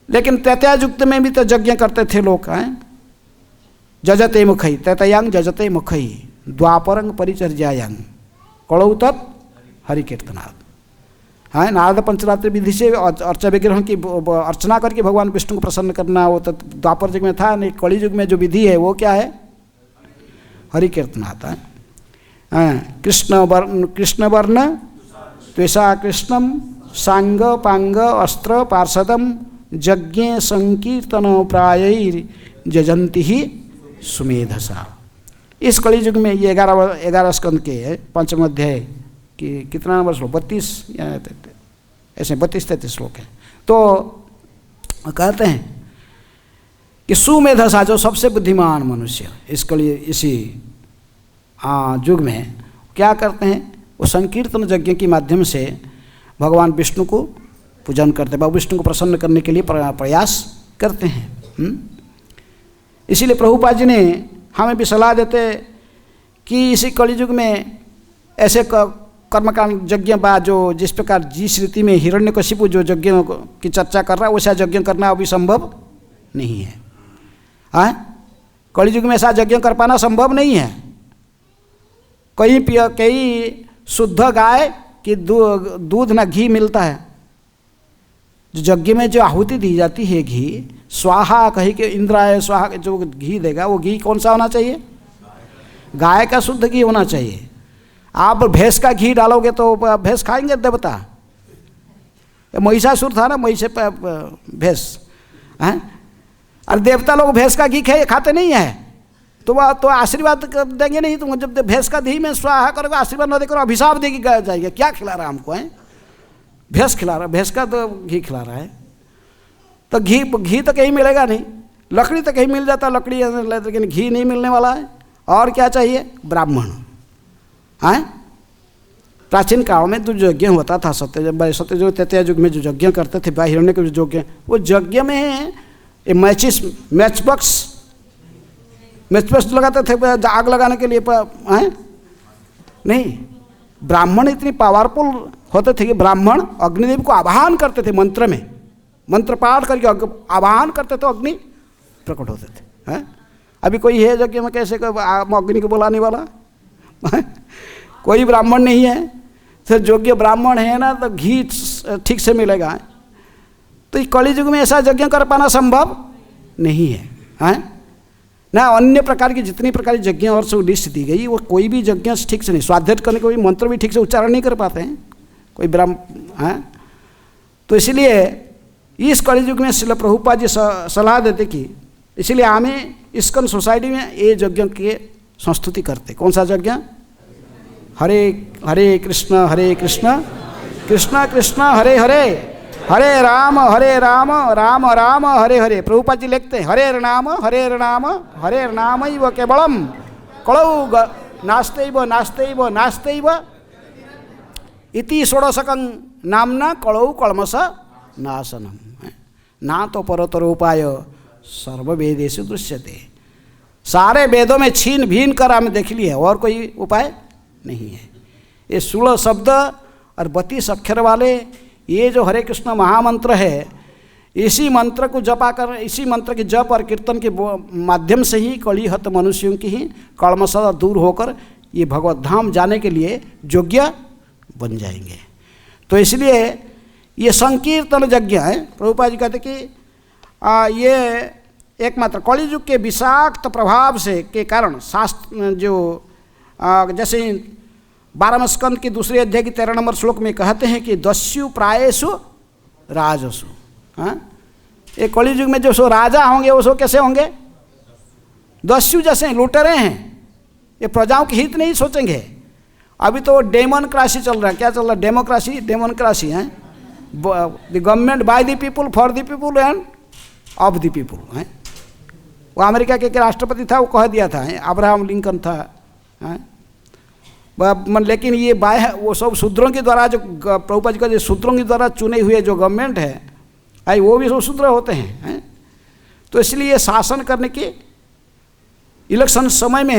लेकिन त्रेतया युग में भी तो यज्ञ करते थे लोग। जजते मुखई, तैतयांग जजते मुखई, द्वापरंग परिचर्यायांग, कलौ तत् हरिकीर्तनात्। हाँ, नारद पंचरात्रि विधि से अर्चा विग्रह की अर्चना करके भगवान विष्णु को प्रसन्न करना, वो तो द्वापर युग में था। नहीं, कलि युग में जो विधि है वो क्या है? हरिकीर्तनात्। कृष्ण वर्ण त्वेषा कृष्णम सांग पांग अस्त्र पार्षदम यज्ञे संकीर्तन प्रायैर जजंती ही सुमेधसा। इस कलि युग में ये 11 स्कंद के पंचम अध्याय कि कितना नंबर श्लोक? 32 या ऐसे 32-33 श्लोक है। तो कहते हैं कि सुमेधसा, जो सबसे बुद्धिमान मनुष्य इसी युग में क्या करते हैं? वो संकीर्तन यज्ञ के माध्यम से भगवान विष्णु को पूजन करते हैं, विष्णु को प्रसन्न करने के लिए प्रयास करते हैं। इसीलिए प्रभुपाद जी ने हमें भी सलाह देते कि इसी कलियुग में ऐसे कर्मकांड यज्ञ बा, जो जिस प्रकार जिस रीति में हिरण्यकशिपु जो यज्ञ की चर्चा कर रहा है, वैसा यज्ञ करना अभी संभव नहीं है। कलियुग में ऐसा यज्ञ कर पाना संभव नहीं है। कई शुद्ध गाय की दूध ना घी मिलता है। जो यज्ञ में जो आहुति दी जाती है घी, स्वाहा कही के इंद्राय स्वाहा, जो घी देगा वो घी कौन सा होना चाहिए? गाय का शुद्ध घी होना चाहिए। आप भैंस का घी डालोगे तो भैंस खाएंगे देवता? महिषासुर था ना, महिष भैंस। और देवता लोग भैंस का घी खाते नहीं है, तो वह तो आशीर्वाद देंगे नहीं। तुम जब भैंस का घी में स्वाहा करोगे, आशीर्वाद न देकर अभिशाप देगी जाएगा। क्या खिला रहा है हमको? भैंस खिला रहा है, भैंस का तो घी खिला रहा है। तो घी तो कहीं मिलेगा नहीं, लकड़ी तो कहीं मिल जाता लकड़ी, लेकिन घी नहीं मिलने वाला है। और क्या चाहिए? ब्राह्मण। प्राचीन काल में जो यज्ञ होता था सत्ययुग त्रेतया युग में जो यज्ञ करते थे हिरण्य के जो यज्ञ, वो यज्ञ में मैचबॉक्स लगाते थे आग लगाने के लिए। नहीं, ब्राह्मण इतनी पावरफुल होते थे कि ब्राह्मण अग्निदेव को आवाहन करते थे मंत्र में, मंत्र पाठ करके आवाहन करते तो अग्नि प्रकट होते थे। अभी कोई है यज्ञ में कैसे अग्नि को बुलाने वाला? कोई ब्राह्मण नहीं है। तो योग्य ब्राह्मण है ना तो घी ठीक से मिलेगा। तो कलि युग में ऐसा यज्ञ कर पाना संभव नहीं है। ना अन्य प्रकार की जितनी प्रकार की यज्ञ और सब लिस्ट दी गई, वो कोई भी यज्ञ ठीक से नहीं, स्वाध्याय करने कोई मंत्र भी ठीक से उच्चारण नहीं कर पाते हैं कोई ब्राह्मण। तो इसलिए इस कलि युग में श्रील प्रभुपाद जी सलाह देते कि इसलिए हमें इस्कॉन सोसाइटी में ये यज्ञ की संस्तुति करते। कौन सा यज्ञ? हरे हरे कृष्ण कृष्ण कृष्ण हरे हरे, हरे राम राम राम हरे हरे। प्रभुपाद जी लिखते हैं हरे नाम हरे नाम इव केवलम कलौ नास्तेव नास्तेव नास्तेव इति षोडशकं नामना कलौ कलमश नाशनम। ना तो परतरोपाय सर्ववेदेषु दृश्यते। सारे वेदों में छीन भीन कर हमें देख लिया, और कोई उपाय नहीं है। ये 16 शब्द और 32 अक्षर वाले ये जो हरे कृष्ण महामंत्र है, इसी मंत्र को जपा कर, इसी मंत्र के जप और कीर्तन के माध्यम से ही कलिहत मनुष्यों की ही कलमश दूर होकर ये भगवत धाम जाने के लिए योग्य बन जाएंगे। तो इसलिए ये संकीर्तन यज्ञ है। प्रभुपाद जी कहते कि ये एकमात्र कलियुग के विषाक्त प्रभाव से के कारण शास्त्र जो जैसे 12वें स्कंद की दूसरे अध्याय की 13 नंबर श्लोक में कहते हैं कि दस्यु प्रायेषु राजसु। हाँ, ये कलियुग में जो सो राजा होंगे वो सो कैसे होंगे? दस्यु जैसे लुटेरे हैं। ये प्रजाओं के हित नहीं सोचेंगे। अभी तो डेमोक्रेसी चल रहा है। क्या चल रहा है? डेमोक्रेसी, डेमोक्रेसी है। The government by the people, for the people end of the people है। वो अमेरिका के राष्ट्रपति था, वो कह दिया था, अब्राहम लिंकन था। लेकिन ये वो सब शूद्रों के द्वारा जो प्रभुपाद जी का शूद्रों के द्वारा चुने हुए जो गवर्नमेंट है, वो भी सब शूद्र होते हैं। तो इसलिए शासन करने के इलेक्शन समय में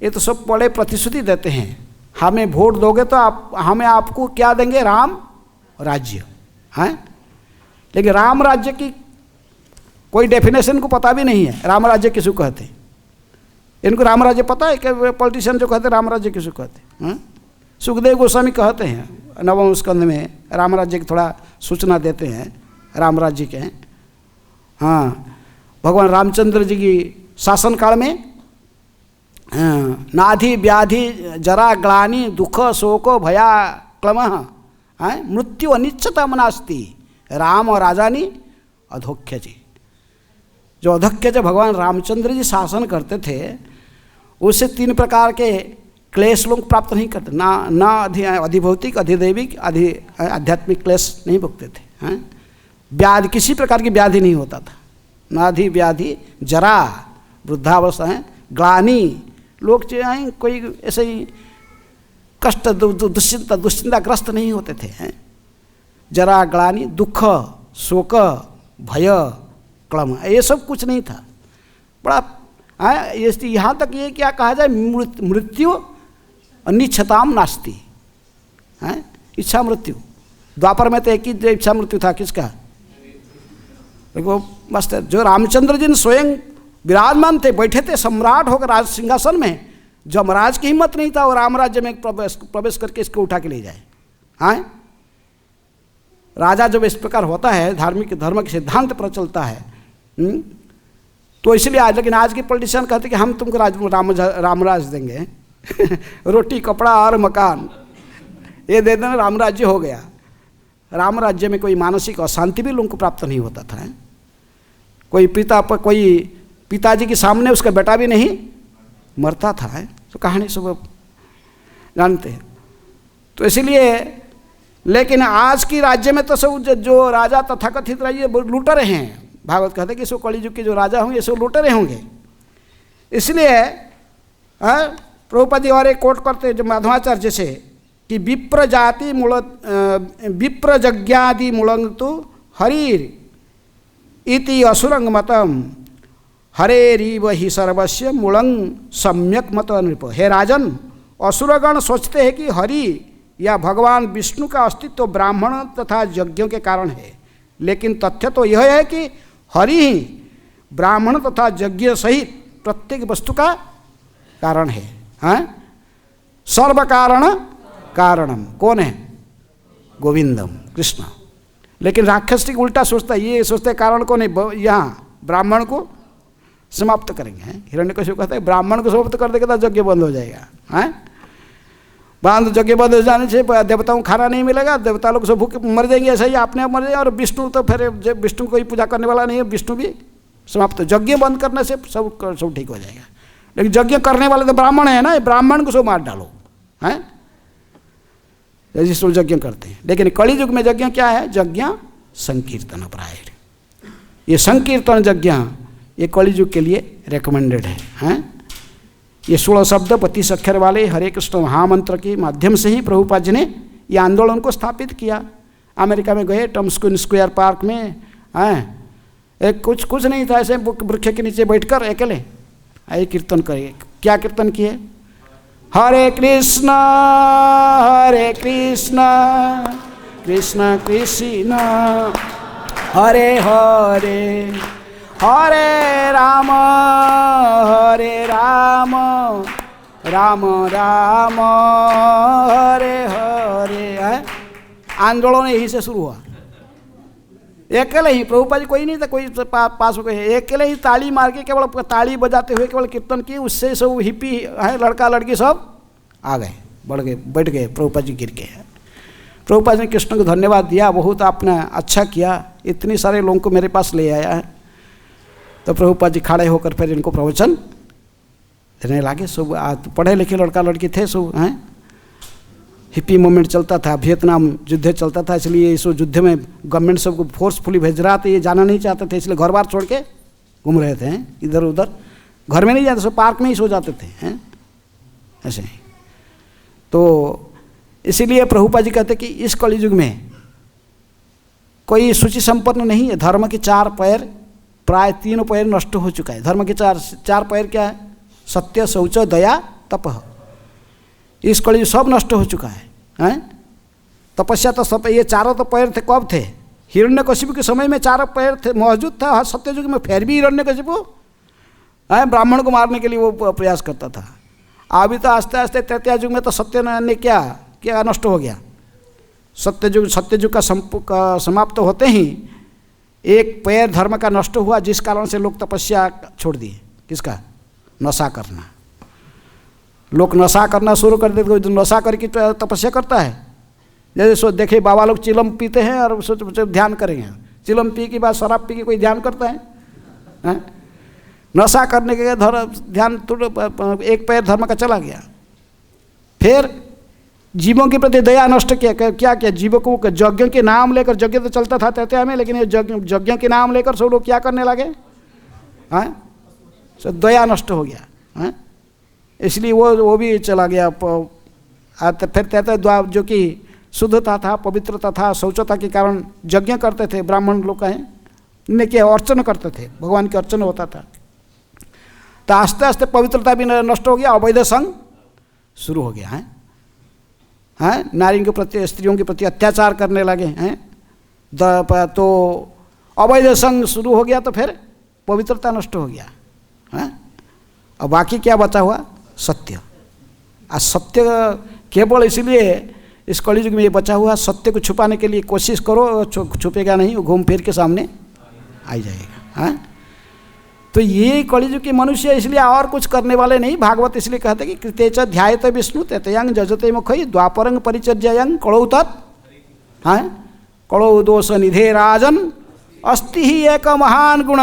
ये तो सब बड़े प्रतिश्रुति देते हैं, हमें वोट दोगे तो हमें आपको क्या देंगे? राम राज्य है। लेकिन राम राज्य की कोई डेफिनेशन को पता भी नहीं है। राम राज्य किसको कहते हैं? इनको राम राज्य पता है? कि पॉलिटिशियन जो कहते हैं राम राज्य किसको कहते हैं? सुखदेव गोस्वामी कहते हैं 9वें स्कंद में राम राज्य की थोड़ा सूचना देते हैं राम राज्य के। हाँ, भगवान रामचंद्र जी की शासन काल में नाधि व्याधि जरा ग्लानि दुख शोक भया क्लम मृत्यु अनिच्छता मनास्ति राम और राजानी अधोख्य जी। जो अधोख्य जो भगवान रामचंद्र जी शासन करते थे, उससे 3 प्रकार के क्लेश लोग प्राप्त नहीं करते। ना अधिभौतिक, अधिदैविक, आध्यात्मिक क्लेश नहीं भुगते थे। व्याधि, किसी प्रकार की व्याधि नहीं होता था। नाधि व्याधि जरा, वृद्धावस्था है, ग्लानि, लोग चाहे कोई ऐसे ही कष्ट दुश्चिंताग्रस्त नहीं होते थे। जरा ग्लानि, दुख शोक भय क्लम, ये सब कुछ नहीं था। बड़ा यहाँ तक ये क्या कहा जाए, मृत्यु अनिच्छताम नास्ति, इच्छा मृत्यु। द्वापर में तो एक ही इच्छा मृत्यु था, किसका? देखो मस्त, जो रामचंद्र जी स्वयं विराजमान थे, बैठे थे सम्राट होकर राज सिंहासन में। जमराज की हिम्मत नहीं था वो राम राज्य में प्रवेश करके इसको उठा के ले जाए। हाँ, राजा जब इस प्रकार होता है, धार्मिक धर्म के सिद्धांत पर चलता है, तो इसलिए आज, लेकिन आज के पॉलिटिशियन कहते कि हम तुमको रामराज देंगे रोटी कपड़ा और मकान ये दे देना, राम राज्य हो गया। राम राज्य में कोई मानसिक अशांति भी लोगों को प्राप्त नहीं होता था। कोई पिताजी के सामने उसका बेटा भी नहीं मरता था। तो कहानी सब जानते हैं। तो इसलिए, लेकिन आज की राज्य में तो सब जो राजा तथाकथित राज्य लूटरे हैं। भागवत कहते हैं कि सो कलियुग के जो राजा होंगे सब लूटरे होंगे। इसलिए प्रभुपाद जी और एक कोट करते जो माधवाचार्य से कि विप्र जाति मूल विप्र यज्ञादि मूलं तो हरिर इति असुरंग मतम हरेरीव ही सर्वस्व मूलं सम्यक मत नृप। हे राजन, असुरगण सोचते हैं कि हरि या भगवान विष्णु का अस्तित्व ब्राह्मण तथा यज्ञों के कारण है, लेकिन तथ्य तो यह है कि हरि ही ब्राह्मण तथा यज्ञ सहित प्रत्येक वस्तु का कारण है। सर्व कारण कारणम कौन है? गोविंदम, कृष्ण। लेकिन राक्षस ठीक उल्टा सोचता है, ये सोचते कारण कौन है? यहाँ ब्राह्मण को समाप्त करेंगे। हिरण्यकशिपु कहता है ब्राह्मण को समाप्त कर देगा तो यज्ञ बंद हो जाएगा। बांध यज्ञ बंद हो जाने से देवताओं को खाना नहीं मिलेगा, देवता लोग सब भूखे मर जाएंगे, ऐसा ही आपने मर जाएंगे। और विष्णु तो फिर विष्णु कोई पूजा करने वाला नहीं है, विष्णु भी समाप्त। यज्ञ बंद करने से सब ठीक हो जाएगा। लेकिन यज्ञ करने वाले तो ब्राह्मण है ना, ब्राह्मण को सब मार डालो। ऐसे सब यज्ञ करते हैं। लेकिन कलि युग में यज्ञ क्या है? यज्ञ संकीर्तन प्राय। ये संकीर्तन यज्ञ ये कलि युग के लिए रिकमेंडेड है। ये 16 शब्द 32 अक्षर वाले हरे कृष्ण महामंत्र के माध्यम से ही प्रभुपाद जी ने ये आंदोलन को स्थापित किया। अमेरिका में गए टम्स्किन स्क्वायर पार्क में, एक कुछ नहीं था, ऐसे वृक्ष के नीचे बैठकर अकेले आए कीर्तन करे। क्या कीर्तन किए? हरे कृष्ण कृष्ण कृष्ण हरे हरे हरे राम राम राम हरे हरे। आंदोलन यहीं से शुरू हुआ। अकेले ही, प्रभुपाद जी कोई नहीं था, कोई पास हो गए, अकेले ही ताली मार के केवल ताली बजाते हुए केवल कीर्तन किए। उससे सब हिप्पी है, लड़का लड़की सब आ गए, बढ़ गए, बैठ गए, प्रभुपाद जी गिर गए। प्रभुपाद जी ने कृष्ण को धन्यवाद दिया, बहुत आपने अच्छा किया, इतने सारे लोगों को मेरे पास ले आया है। तो प्रभुपाद जी खड़े होकर फिर इनको प्रवचन देने लगे। सब पढ़े लिखे लड़का लड़की थे, सब हैं। हिप्पी मूवमेंट चलता था, वियतनाम युद्ध चलता था, इसलिए इस युद्ध में गवर्नमेंट सबको फोर्सफुली भेज रहा था, ये जाना नहीं चाहते थे, इसलिए घर बार छोड़ के घूम रहे थे इधर उधर। घर में नहीं जाते, सब पार्क में ही सो जाते थे, हैं ऐसे ही। तो इसीलिए प्रभुपाद जी कहते कि इस कलयुग में कोई सूची संपन्न नहीं है। धर्म के 4 पैर, प्राय 3 पैर नष्ट हो चुका है। धर्म के 4 पैर क्या है? सत्य, शौच, दया, तप। इस कलयुग सब नष्ट हो चुका है, हैं? तपस्या तो सब, ये चारों तो पैर थे, कब थे? हिरण्यकशिपु के समय में 4 पैर थे, मौजूद था सत्ययुग में। फिर भी हिरण्यकशिपु ब्राह्मण को मारने के लिए वो प्रयास करता था। अभी तो आस्ते आस्ते तृतीया युग में तो सत्य ने क्या नष्ट हो गया। सत्ययुग का समाप्त होते ही एक पैर धर्म का नष्ट हुआ, जिस कारण से लोग तपस्या छोड़ दिए। किसका? नशा करना। लोग नशा करना शुरू कर देते। कोई नशा करके तपस्या करता है, जैसे देखे बाबा लोग चिलम पीते हैं और सोच ध्यान करेंगे। चिलम पी के बाद शराब पी के कोई ध्यान करता है? नशा करने के ध्यान तो एक पैर धर्म का चला गया। फिर जीवों के प्रति दया नष्ट किया। क्या किया? जीवों को यज्ञ के नाम लेकर, यज्ञ तो चलता था तृतीया में, लेकिन ये यज्ञ के नाम लेकर सब लोग क्या करने लगे? दया नष्ट हो गया, इसलिए वो भी चला गया। फिर तृतीया जो कि शुद्धता था, पवित्रता था, शौचता के कारण यज्ञ करते थे ब्राह्मण लोग, ने क्या अर्चन करते थे, भगवान की अर्चन होता था। तो आस्ते आस्ते पवित्रता भी नष्ट हो गया, अवैध संग शुरू हो गया है। नारियों के प्रति, स्त्रियों के प्रति अत्याचार करने लगे हैं। तो अवैध संग शुरू हो गया, तो फिर पवित्रता नष्ट हो गया है। और बाकी क्या बचा हुआ? सत्य। सत्य केवल इसलिए इस कलयुग में ये बचा हुआ, सत्य को छुपाने के लिए कोशिश करो, छुपेगा नहीं, वो घूम फिर के सामने आ जाएगा। तो ये कलयुग के मनुष्य इसलिए और कुछ करने वाले नहीं। भागवत इसलिए कहते कि कृतेच ध्यायत विष्णु तयंग जजते मुखई द्वापरंग परिचर्ययंग कड़ौ तत् कड़ौ दोष निधे राजन अस्ति ही एक महान गुण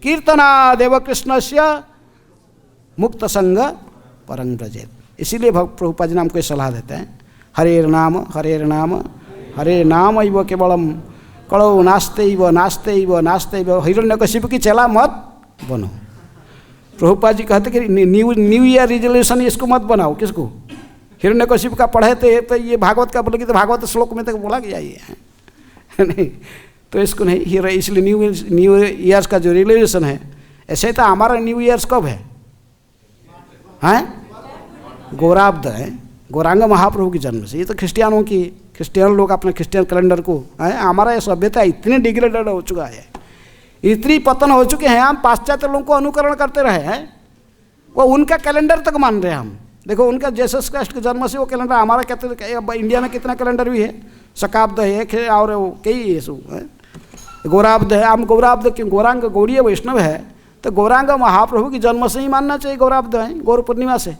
कीर्तना देव कृष्णस्य मुक्त संग परंग ब्रजेत। इसीलिए प्रभुपाद जी नाम को सलाह देते हैं, हरे नाम हरे नाम इव केवलम कड़ौ नास्ते हिरण्यकशिपु की चेला मत बनो। प्रभुपाद जी कहते कि न्यू ईयर रिजोल्यूशन इसको मत बनाओ। किसको? हिरण्यकशिपु का पढ़े तो ये भागवत का बोलेगी, तो भागवत श्लोक में तक बोला गया ये है नहीं, तो इसको नहीं। इसलिए न्यू ईयर्स का जो रिजोल्यूशन है, ऐसे तो हमारा न्यू ईयर्स कब है? गौराब्द है, गौरांग महाप्रभु की जन्म से। ये तो क्रिश्चियन लोग अपने क्रिश्चियन कैलेंडर को, हमारा ये सभ्यता इतनी डिग्रेडेड हो चुका है, इतनी पतन हो चुके हैं, हम पाश्चात्य लोगों को अनुकरण करते रहे हैं। वो उनका कैलेंडर तक मान रहे हैं हम। देखो उनका जीसस क्राइस्ट के जन्म से वो कैलेंडर, हमारा कहते इंडिया में कितना कैलेंडर भी है, शकाब्द है एक है और कई है सब, गौराब्द है। हम गौराब्द क्यों? गौरांग गौड़ीय वैष्णव है, तो गौरांग महाप्रभु की जन्म से ही मानना चाहिए गौराब्द है, गौर पूर्णिमा से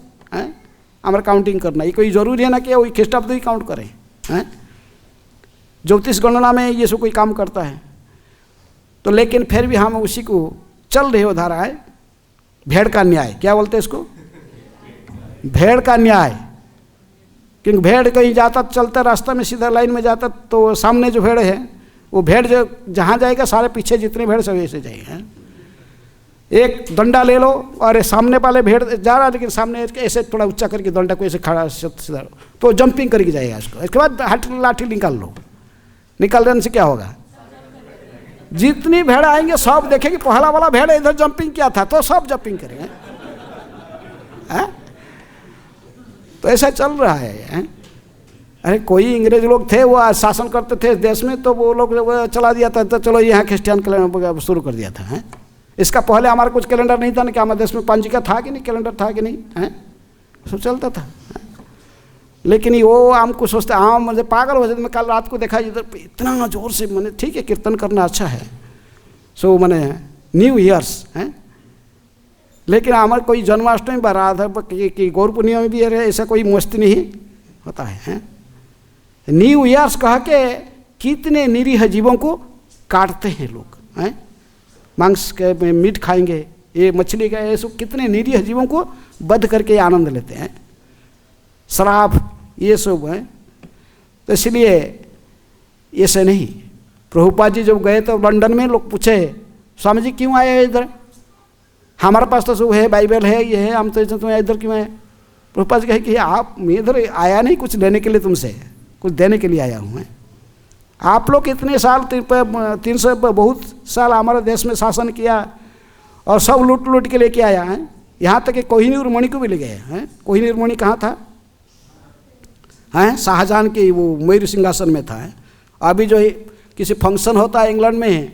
हमारा काउंटिंग करना। ये कोई जरूरी है ना कि वही ख्रीष्टाब्द ही काउंट करें। ज्योतिष गणना में ये सब कोई काम करता है, तो लेकिन फिर भी हम उसी को चल रहे हो धारा है। भेड़ का न्याय, क्या बोलते हैं इसको? भेड़ का न्याय। क्योंकि भेड़ कहीं जाता, चलता रास्ता में सीधा लाइन में जाता, तो सामने जो भेड़ है वो भेड़ जो जहाँ जाएगा सारे पीछे जितने भेड़ सब ऐसे जाएंगे। एक डंडा ले लो और सामने वाले भेड़ जा रहा है लेकिन सामने ऐसे थोड़ा ऊंचा करके डंडा को ऐसे खड़ा सीधा तो जंपिंग करके जाएगा उसको। इसके बाद लाठी निकाल लो, निकाल देने से क्या होगा, जितनी भेड़ आएंगे सब देखेंगे पहला वाला भेड़ इधर जंपिंग किया था तो सब जंपिंग करेंगे। तो ऐसा चल रहा है। अरे कोई अंग्रेज लोग थे वो शासन करते थे देश में, तो वो लोग चला दिया था तो चलो यहाँ क्रिश्चियन कैलेंडर शुरू कर दिया था। इसका पहले हमारा कुछ कैलेंडर नहीं था ना कि हमारे देश में पंजिका था कि नहीं, कैलेंडर था कि नहीं, सब चलता था। लेकिन वो हमको सोचते हम मुझे पागल हो जाते। मैं कल रात को देखा इधर इतना जोर से, मैंने ठीक है कीर्तन करना अच्छा है, सो मैंने न्यू ईयर्स हैं, लेकिन हमारे कोई जन्माष्टमी राधा कि गौर पूर्णिमा में भी ऐसा कोई मस्ती नहीं होता है। न्यू ईयर्स कह के कितने निरीह जीवों को काटते हैं लोग, हैं मांस के मीट खाएंगे, ये मछली का, ये सब कितने निरीह जीवों को वध करके आनंद लेते हैं, शराब ये सब है। तो इसलिए ऐसे नहीं। प्रभुपाद जी जब गए तो लंदन में लोग पूछे स्वामी जी क्यों आए इधर, हमारे पास तो सब है, बाइबल है, ये है, हम तो तुम इधर क्यों आए। प्रभुपाद जी कहे कि आप, मैं इधर आया नहीं कुछ लेने के लिए तुमसे, कुछ देने के लिए आया हूँ मैं। आप लोग इतने साल 300 बहुत साल हमारे देश में शासन किया और सब लूट लूट के लेके आया है, यहाँ तक कि कोहिनूर मणि को भी ले गए हैं। कोहिनूर मणि कहाँ था, हैं शाहजहां के वो मयूर सिंहासन में था। अभी जो किसी फंक्शन होता है इंग्लैंड में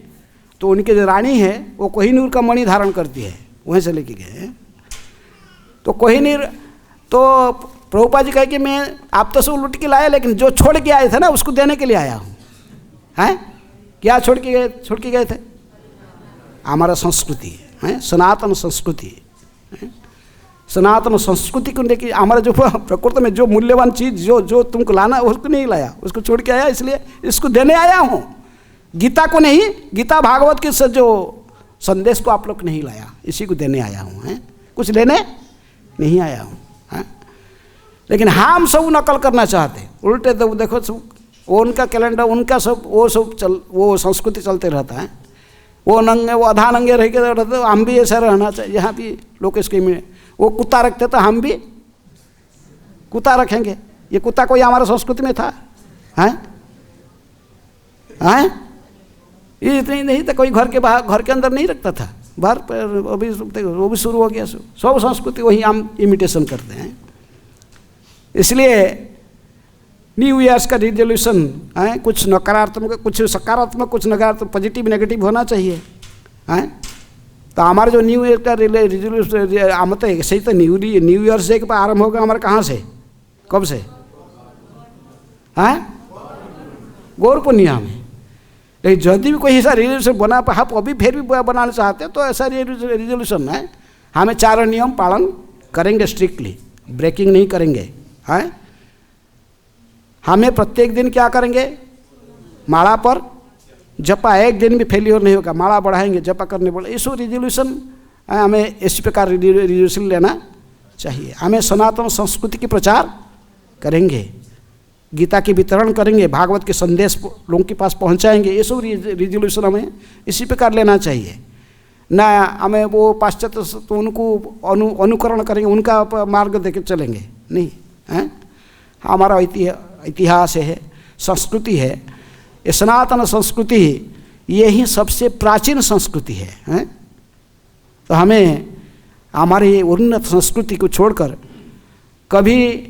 तो उनकी जो रानी है वो कोहिनूर का मणि धारण करती है, वहीं से लेके गए। तो कोहिनूर तो प्रभुपाद जी कहे कि मैं आप तो सब लूट के लाया लेकिन जो छोड़ के आए थे ना उसको देने के लिए आया हूँ। हैं क्या छोड़ के गए थे, हमारा संस्कृति है, सनातन संस्कृति। सनातन संस्कृति को लेकर हमारा जो प्रकृति में जो मूल्यवान चीज़ जो तुमको लाना उसको नहीं लाया, उसको छोड़ के आया, इसलिए इसको देने आया हूँ। गीता को नहीं, गीता भागवत के जो संदेश को आप लोग नहीं लाया, इसी को देने आया हूँ, हैं कुछ लेने नहीं आया हूँ। लेकिन हम सब नकल करना चाहते, उल्टे तो देखो सब वो उनका कैलेंडर, उनका सब वो संस्कृति चलते रहता है। वो नंगे, वो आधा नंगे रह के रहते, हम भी ऐसा रहना चाहिए। यहाँ भी लोग इसके में वो कुत्ता रखते तो हम भी कुत्ता रखेंगे। ये कुत्ता कोई हमारा संस्कृति में था, हैं ये इतनी नहीं था, कोई घर के बाहर, घर के अंदर नहीं रखता था, बाहर पर अभी वो भी शुरू हो गया। सब संस्कृति वही हम इमिटेशन करते हैं। इसलिए न्यू ईयर्स का रिजोल्यूशन है, कुछ नकारात्मक, कुछ सकारात्मक, कुछ नकारात्मक, पॉजिटिव नेगेटिव होना चाहिए, हैं। तो हमारा जो न्यू ईयर का रिजोल्यूशन हम तो सही तो न्यू ईयर्स डे के आरंभ होगा हमारा, कहाँ से, कब से, हैं गौर पूर्णिमा में। लेकिन यदि भी कोई ऐसा रिजोल्यूशन बना, आप अभी फिर भी बनाना चाहते हैं तो ऐसा रिजोल्यूशन है, हमें 4 नियम पालन करेंगे, स्ट्रिक्टली ब्रेकिंग नहीं करेंगे, हैं। हमें प्रत्येक दिन क्या करेंगे, माला पर जपा, एक दिन भी फेलियर नहीं होगा, माला बढ़ाएंगे, जपा करने बोले, इस रिजोल्यूशन हमें इस प्रकार रिजोल्यूशन लेना चाहिए। हमें सनातन संस्कृति की प्रचार करेंगे, गीता की वितरण करेंगे, भागवत के संदेश लोगों के पास पहुंचाएंगे, ये सब रिजोल्यूशन हमें इसी प्रकार लेना चाहिए। ना हमें वो पाश्चात्य तो उनको अनुकरण करेंगे, उनका मार्ग देके चलेंगे, नहीं, हैं। हमारा इतिहास है, संस्कृति है, ये सनातन संस्कृति यही सबसे प्राचीन संस्कृति है, हैं? तो हमें हमारी उन्नत संस्कृति को छोड़कर कभी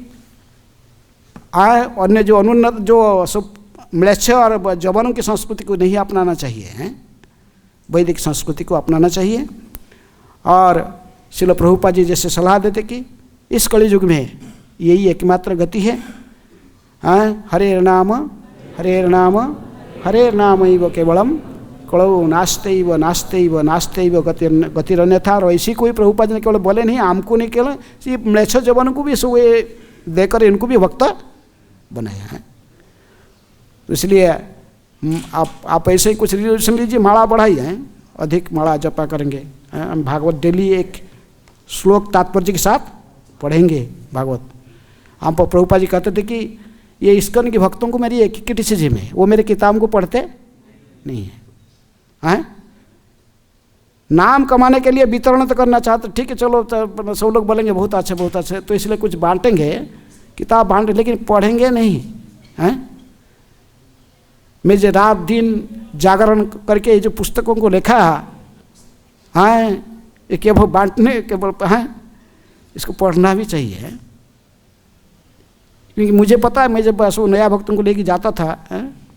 अन्य जो अनुन्नत जो सब म्लेच्छ और जवानों की संस्कृति को नहीं अपनाना चाहिए, हैं। वैदिक संस्कृति को अपनाना चाहिए। और श्रील प्रभुपाद जी जैसे सलाह देते कि इस कलि युग में यही एकमात्र गति है, हरे नाम इव केवलम कलौ नास्ते गतिरन्यथा। और ऐसी कोई प्रभुपाद ने केवल बोले नहीं, हमको नहीं, केवल ये म्लेच्छ जवानों को भी सब देकर इनको भी भक्त बनाया है। तो इसलिए आप ऐसे ही कुछ रिजोल्यूशन लीजिए, माला बढ़ाइए, हैं, अधिक माला जपा करेंगे, हम भागवत डेली एक श्लोक तात्पर्य के साथ पढ़ेंगे भागवत। हम प्रभुपाद जी कहते थे कि ये इस्कॉन के भक्तों को मेरी एक क्रिटिसिज्म है, वो मेरे किताब को पढ़ते नहीं है, हैं, नाम कमाने के लिए वितरण तो करना चाहते, ठीक है चलो तो सब लोग बोलेंगे बहुत अच्छा बहुत अच्छा, तो इसलिए कुछ बांटेंगे, किताब बांटे, लेकिन पढ़ेंगे नहीं हैं। मैं जो रात दिन जागरण करके ये जो पुस्तकों को लिखा है ये केवल बांटने केवल हैं, इसको पढ़ना भी चाहिए। क्योंकि मुझे पता है, मैं जब बस वो नया भक्तों को लेके जाता था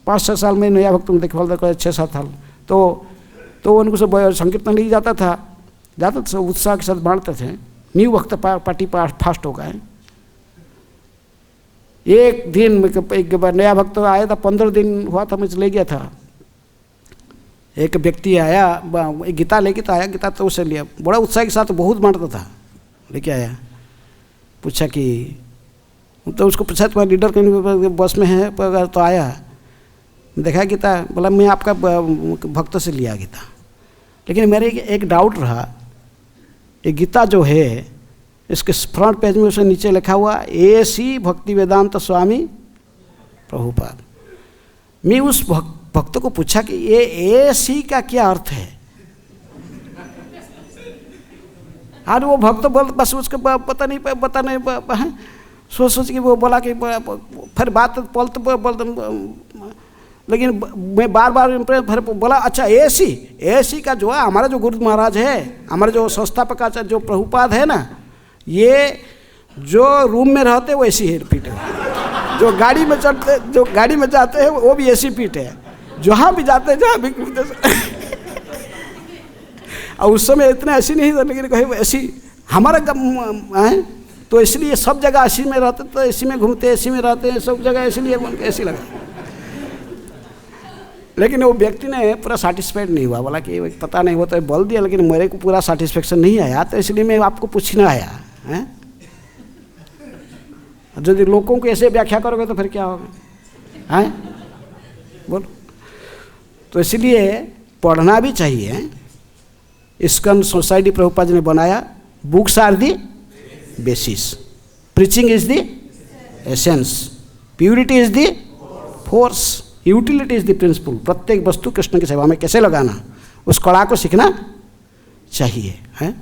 5-6 साल में नया भक्तों को देखभाल कर 6-7 साल, तो उनको सब संकीर्तन लेके जाता था सब उत्साह के साथ बांटते थे। न्यू भक्त पार्टी फास्ट हो गए। एक दिन एक बार नया भक्त आया था, 15 दिन हुआ था, मुझे ले गया था। एक व्यक्ति आया, गीता लेके तो आया, गीता तो उसे लिया, बड़ा उत्साह के साथ बहुत बांटता था, लेके आया। पूछा कि तो उसको पूछा तुम्हारा लीडर कहीं बस में है, तो आया, देखा गीता, बोला मैं आपका भक्त से लिया गीता। लेकिन मेरे एक डाउट रहा, ये गीता जो है इसके फ्रंट पेज में उसे नीचे लिखा हुआ AC भक्ति वेदांत स्वामी प्रभुपाद। मैं उस भक्त को पूछा कि ये AC का क्या अर्थ है। और वो भक्त बोल बस उसको पता नहीं सोच कि वो बोला कि फिर बात बोलते, लेकिन मैं बार फिर बोला अच्छा AC का जो है हमारा जो गुरु महाराज है, हमारे जो संस्थापक आचार्य जो प्रभुपाद है ना, ये जो रूम में रहते हैं वो AC फीट है, जो गाड़ी में चढ़ते जो गाड़ी में जाते हैं वो भी AC फीट है, जहाँ भी जाते हैं जहाँ भी और उस समय इतना ऐसी नहीं था, लेकिन कहीं ऐसी हमारा है, तो इसलिए सब जगह AC में रहते, तो AC में घूमते, AC में रहते हैं सब जगह, इसलिए ऐसी लगा। लेकिन वो व्यक्ति ने पूरा सेटिस्फाइड नहीं हुआ, बोला कि पता नहीं, वो तो बोल दिया लेकिन मेरे को पूरा सेटिस्फेक्शन नहीं आया, तो इसलिए मैं आपको पूछने आया है। यदि लोगों को ऐसे व्याख्या करोगे तो फिर क्या होगा, हैं बोलो। तो इसलिए पढ़ना भी चाहिए। इस्कॉन सोसाइटी प्रभुपाद जी ने बनाया, books are the basis, preaching is the essence, purity is the force, utility is the principle. प्रत्येक वस्तु कृष्ण की सेवा में कैसे लगाना, उस कला को सीखना चाहिए है।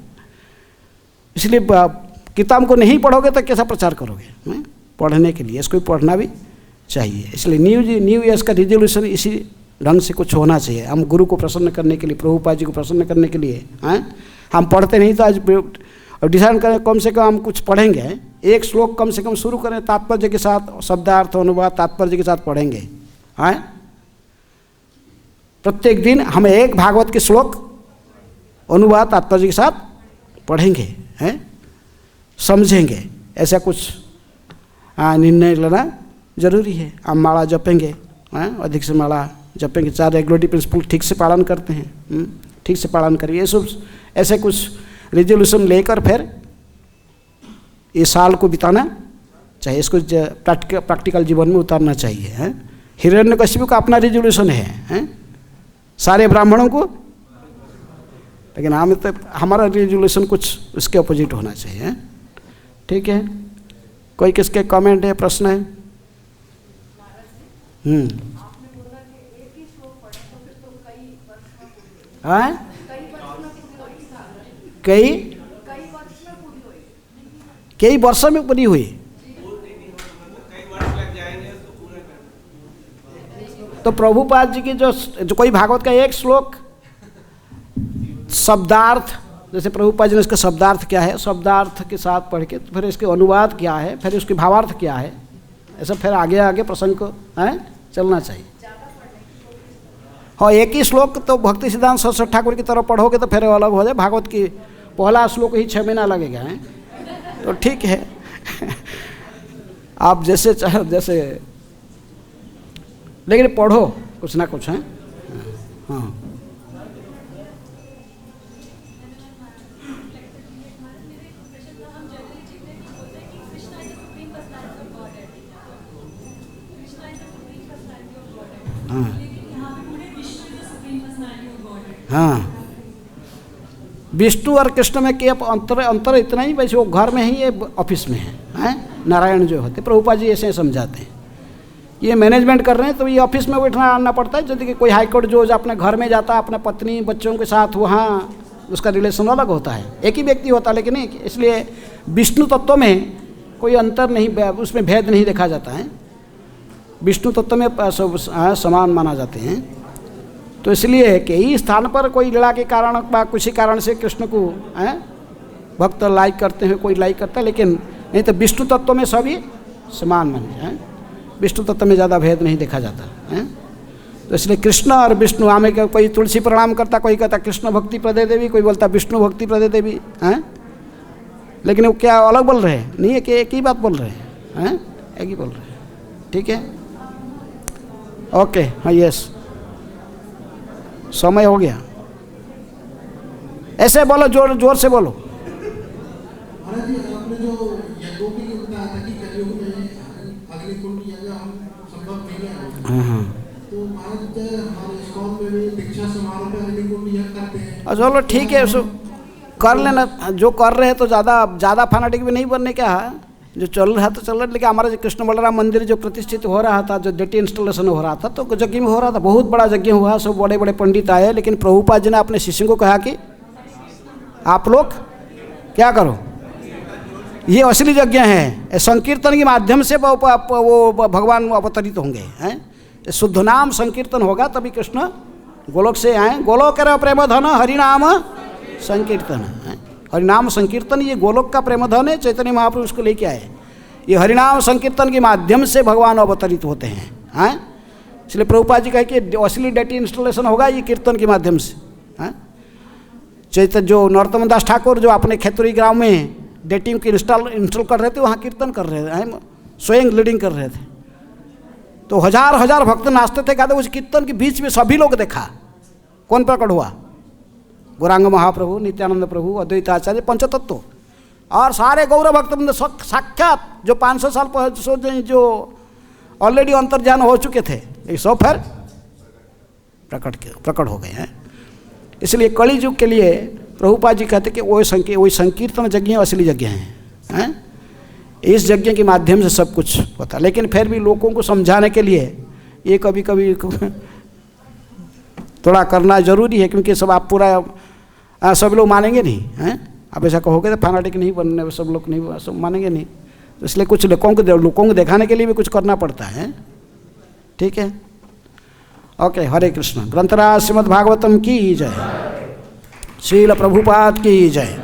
इसलिए किताब को नहीं पढ़ोगे तो कैसा प्रचार करोगे, पढ़ने के लिए इसको पढ़ना भी चाहिए। इसलिए न्यू ईयर्स का रिजोल्यूशन इसी ढंग से कुछ होना चाहिए। हम गुरु को प्रसन्न करने के लिए, प्रभुपाद जी को प्रसन्न करने के लिए हम पढ़ते नहीं, तो आज डिसाइड करें कम से कम हम कुछ पढ़ेंगे, एक श्लोक कम से कम शुरू करें, तात्पर्य के साथ, शब्दार्थ अनुवाद तात्पर्य के साथ पढ़ेंगे। प्रत्येक दिन हम एक भागवत के श्लोक अनुवाद तात्पर्य के साथ पढ़ेंगे, समझेंगे। ऐसा कुछ निर्णय लेना जरूरी है। हम माला जपेंगे, अधिक से माला जपेंगे, 4 रेगुलरिटी प्रिंसिपल ठीक से पालन करते हैं, ठीक से पालन करिए। ये सब ऐसे कुछ रेजोल्यूशन लेकर फिर ये साल को बिताना चाहिए, इसको प्रैक्टिकल जीवन में उतारना चाहिए। हिरण्यकशिपु का अपना रेजोल्यूशन है, सारे ब्राह्मणों को, लेकिन हम तो हमारा रेजोल्यूशन कुछ उसके अपोजिट होना चाहिए। ठीक है, कोई किसके कमेंट है, प्रश्न है? कई वर्षों में पूरी हुई, तो प्रभुपाद जी की जो कोई भागवत का एक श्लोक शब्दार्थ, जैसे प्रभुपाद जी ने इसका शब्दार्थ क्या है, शब्दार्थ के साथ पढ़ के फिर इसके अनुवाद क्या है, फिर उसके भावार्थ क्या है, ऐसा फिर आगे आगे प्रसंग को चलना चाहिए। हाँ, एक ही श्लोक तो भक्ति सिद्धांत सरस्वती ठाकुर की तरफ पढ़ोगे तो फिर अलग हो जाए। भागवत की पहला श्लोक ही 6 महीना लगेगा, तो ठीक है। आप जैसे चाहे जैसे, लेकिन पढ़ो कुछ ना कुछ है। हाँ, हाँ, विष्णु और कृष्ण में क्या अंतर इतना ही, वैसे वो घर में ही, ये ऑफिस में है। नारायण जो होते प्रभुपाद जी ऐसे समझाते हैं, ये मैनेजमेंट कर रहे हैं तो ये ऑफिस में बैठना आना पड़ता है। यदि कोई हाईकोर्ट जो अपने घर में जाता है अपने पत्नी बच्चों के साथ, वहाँ उसका रिलेशन अलग होता है, एक ही व्यक्ति होता है लेकिन एक, इसलिए विष्णु तत्व में कोई अंतर नहीं, उसमें भेद नहीं देखा जाता है। विष्णु तत्व में सब समान माना जाते हैं। तो इसलिए कई स्थान पर कोई लीला के कारण व किसी कारण से कृष्ण को भक्त लाइक करते हैं, कोई लाइक करता है, लेकिन नहीं तो विष्णु तत्व में सभी समान माने हैं। विष्णु तत्व में ज़्यादा भेद नहीं देखा जाता है। तो इसलिए कृष्ण और विष्णु, हमें कोई तुलसी प्रणाम करता, कोई कहता कृष्ण भक्ति प्रदे देवी, कोई बोलता विष्णु भक्ति प्रदे देवी हैं, लेकिन वो क्या अलग बोल रहे हैं? नहीं है कि एक ही बात बोल रहे हैं, एक ही बोल रहे हैं। ठीक है, ओके, हाँ यस, समय हो गया। ऐसे बोलो, जोर जोर से बोलो। आपने जो यज्ञों के लिए बताया था कि कलयुग में अग्निकुंड यज्ञ हम संभव नहीं है। हाँ, तो महाराज हमारे इस्कॉन में भी दीक्षा समारोह में अग्निकुंड यज्ञ करते हैं। चलो ठीक है, उसको कर लेना, जो कर रहे हैं तो ज़्यादा फैनाटिक भी नहीं बनने का है। जो चल रहा तो चल रहा, लेकिन हमारा जो कृष्ण बलराम मंदिर जो प्रतिष्ठित हो रहा था, जो डेटी इंस्टॉलेशन हो रहा था, तो यज्ञ में हो रहा था, बहुत बड़ा यज्ञ हुआ, सब बड़े बड़े पंडित आए, लेकिन प्रभुपाद जी ने अपने शिष्यों को कहा कि आप लोग क्या करो, ये असली यज्ञ है, संकीर्तन के माध्यम से वो भगवान अवतरित होंगे हैं। शुद्ध नाम संकीर्तन होगा तभी कृष्ण गोलोक से आए। गोलोक प्रेम धन हरिनाम संकीर्तन है। हरिनाम संकीर्तन ये गोलोक का प्रेम धन है, चैतन्य महाप्रभु उसको लेके आए। ये हरिनाम संकीर्तन के माध्यम से भगवान अवतरित होते हैं। इसलिए प्रभुपाद जी कहे कि असली डेटी इंस्टॉलेशन होगा ये कीर्तन के माध्यम से। चैतन्य जो नरोत्तम दास ठाकुर जो अपने खेतरी गाँव में डेटिंग की इंस्टॉल कर रहे थे, वहाँ कीर्तन कर रहे थे, स्वयं लीडिंग कर रहे थे। तो हजार हजार भक्त नाचते थे, कहते उस कीर्तन के बीच में सभी लोग देखा। कौन प्रकट हुआ? गौरांग महाप्रभु, नित्यानंद प्रभु, अद्वैत आचार्य, पंचतत्व और सारे गौरव भक्त साक्षात जो 500 साल पहले जो ऑलरेडी अंतर्जान हो चुके थे, ये सब फिर प्रकट हो गए हैं। इसलिए कली युग के लिए प्रभुपाद जी कहते कि वही संकीर्तन यज्ञ असली यज्ञ हैं। इस यज्ञ के माध्यम से सब कुछ होता, लेकिन फिर भी लोगों को समझाने के लिए ये कभी कभी थोड़ा करना जरूरी है, क्योंकि सब आप पूरा सब लोग मानेंगे नहीं हैं। आप ऐसा कहोगे तो फैनाटिक नहीं बनने, सब लोग नहीं, सब मानेंगे नहीं। तो इसलिए कुछ लोगों को दिखाने के लिए भी कुछ करना पड़ता है। ठीक है, ओके, हरे कृष्ण। ग्रंथराज श्रीमद् भागवतम की जय, श्रील प्रभुपाद की जय।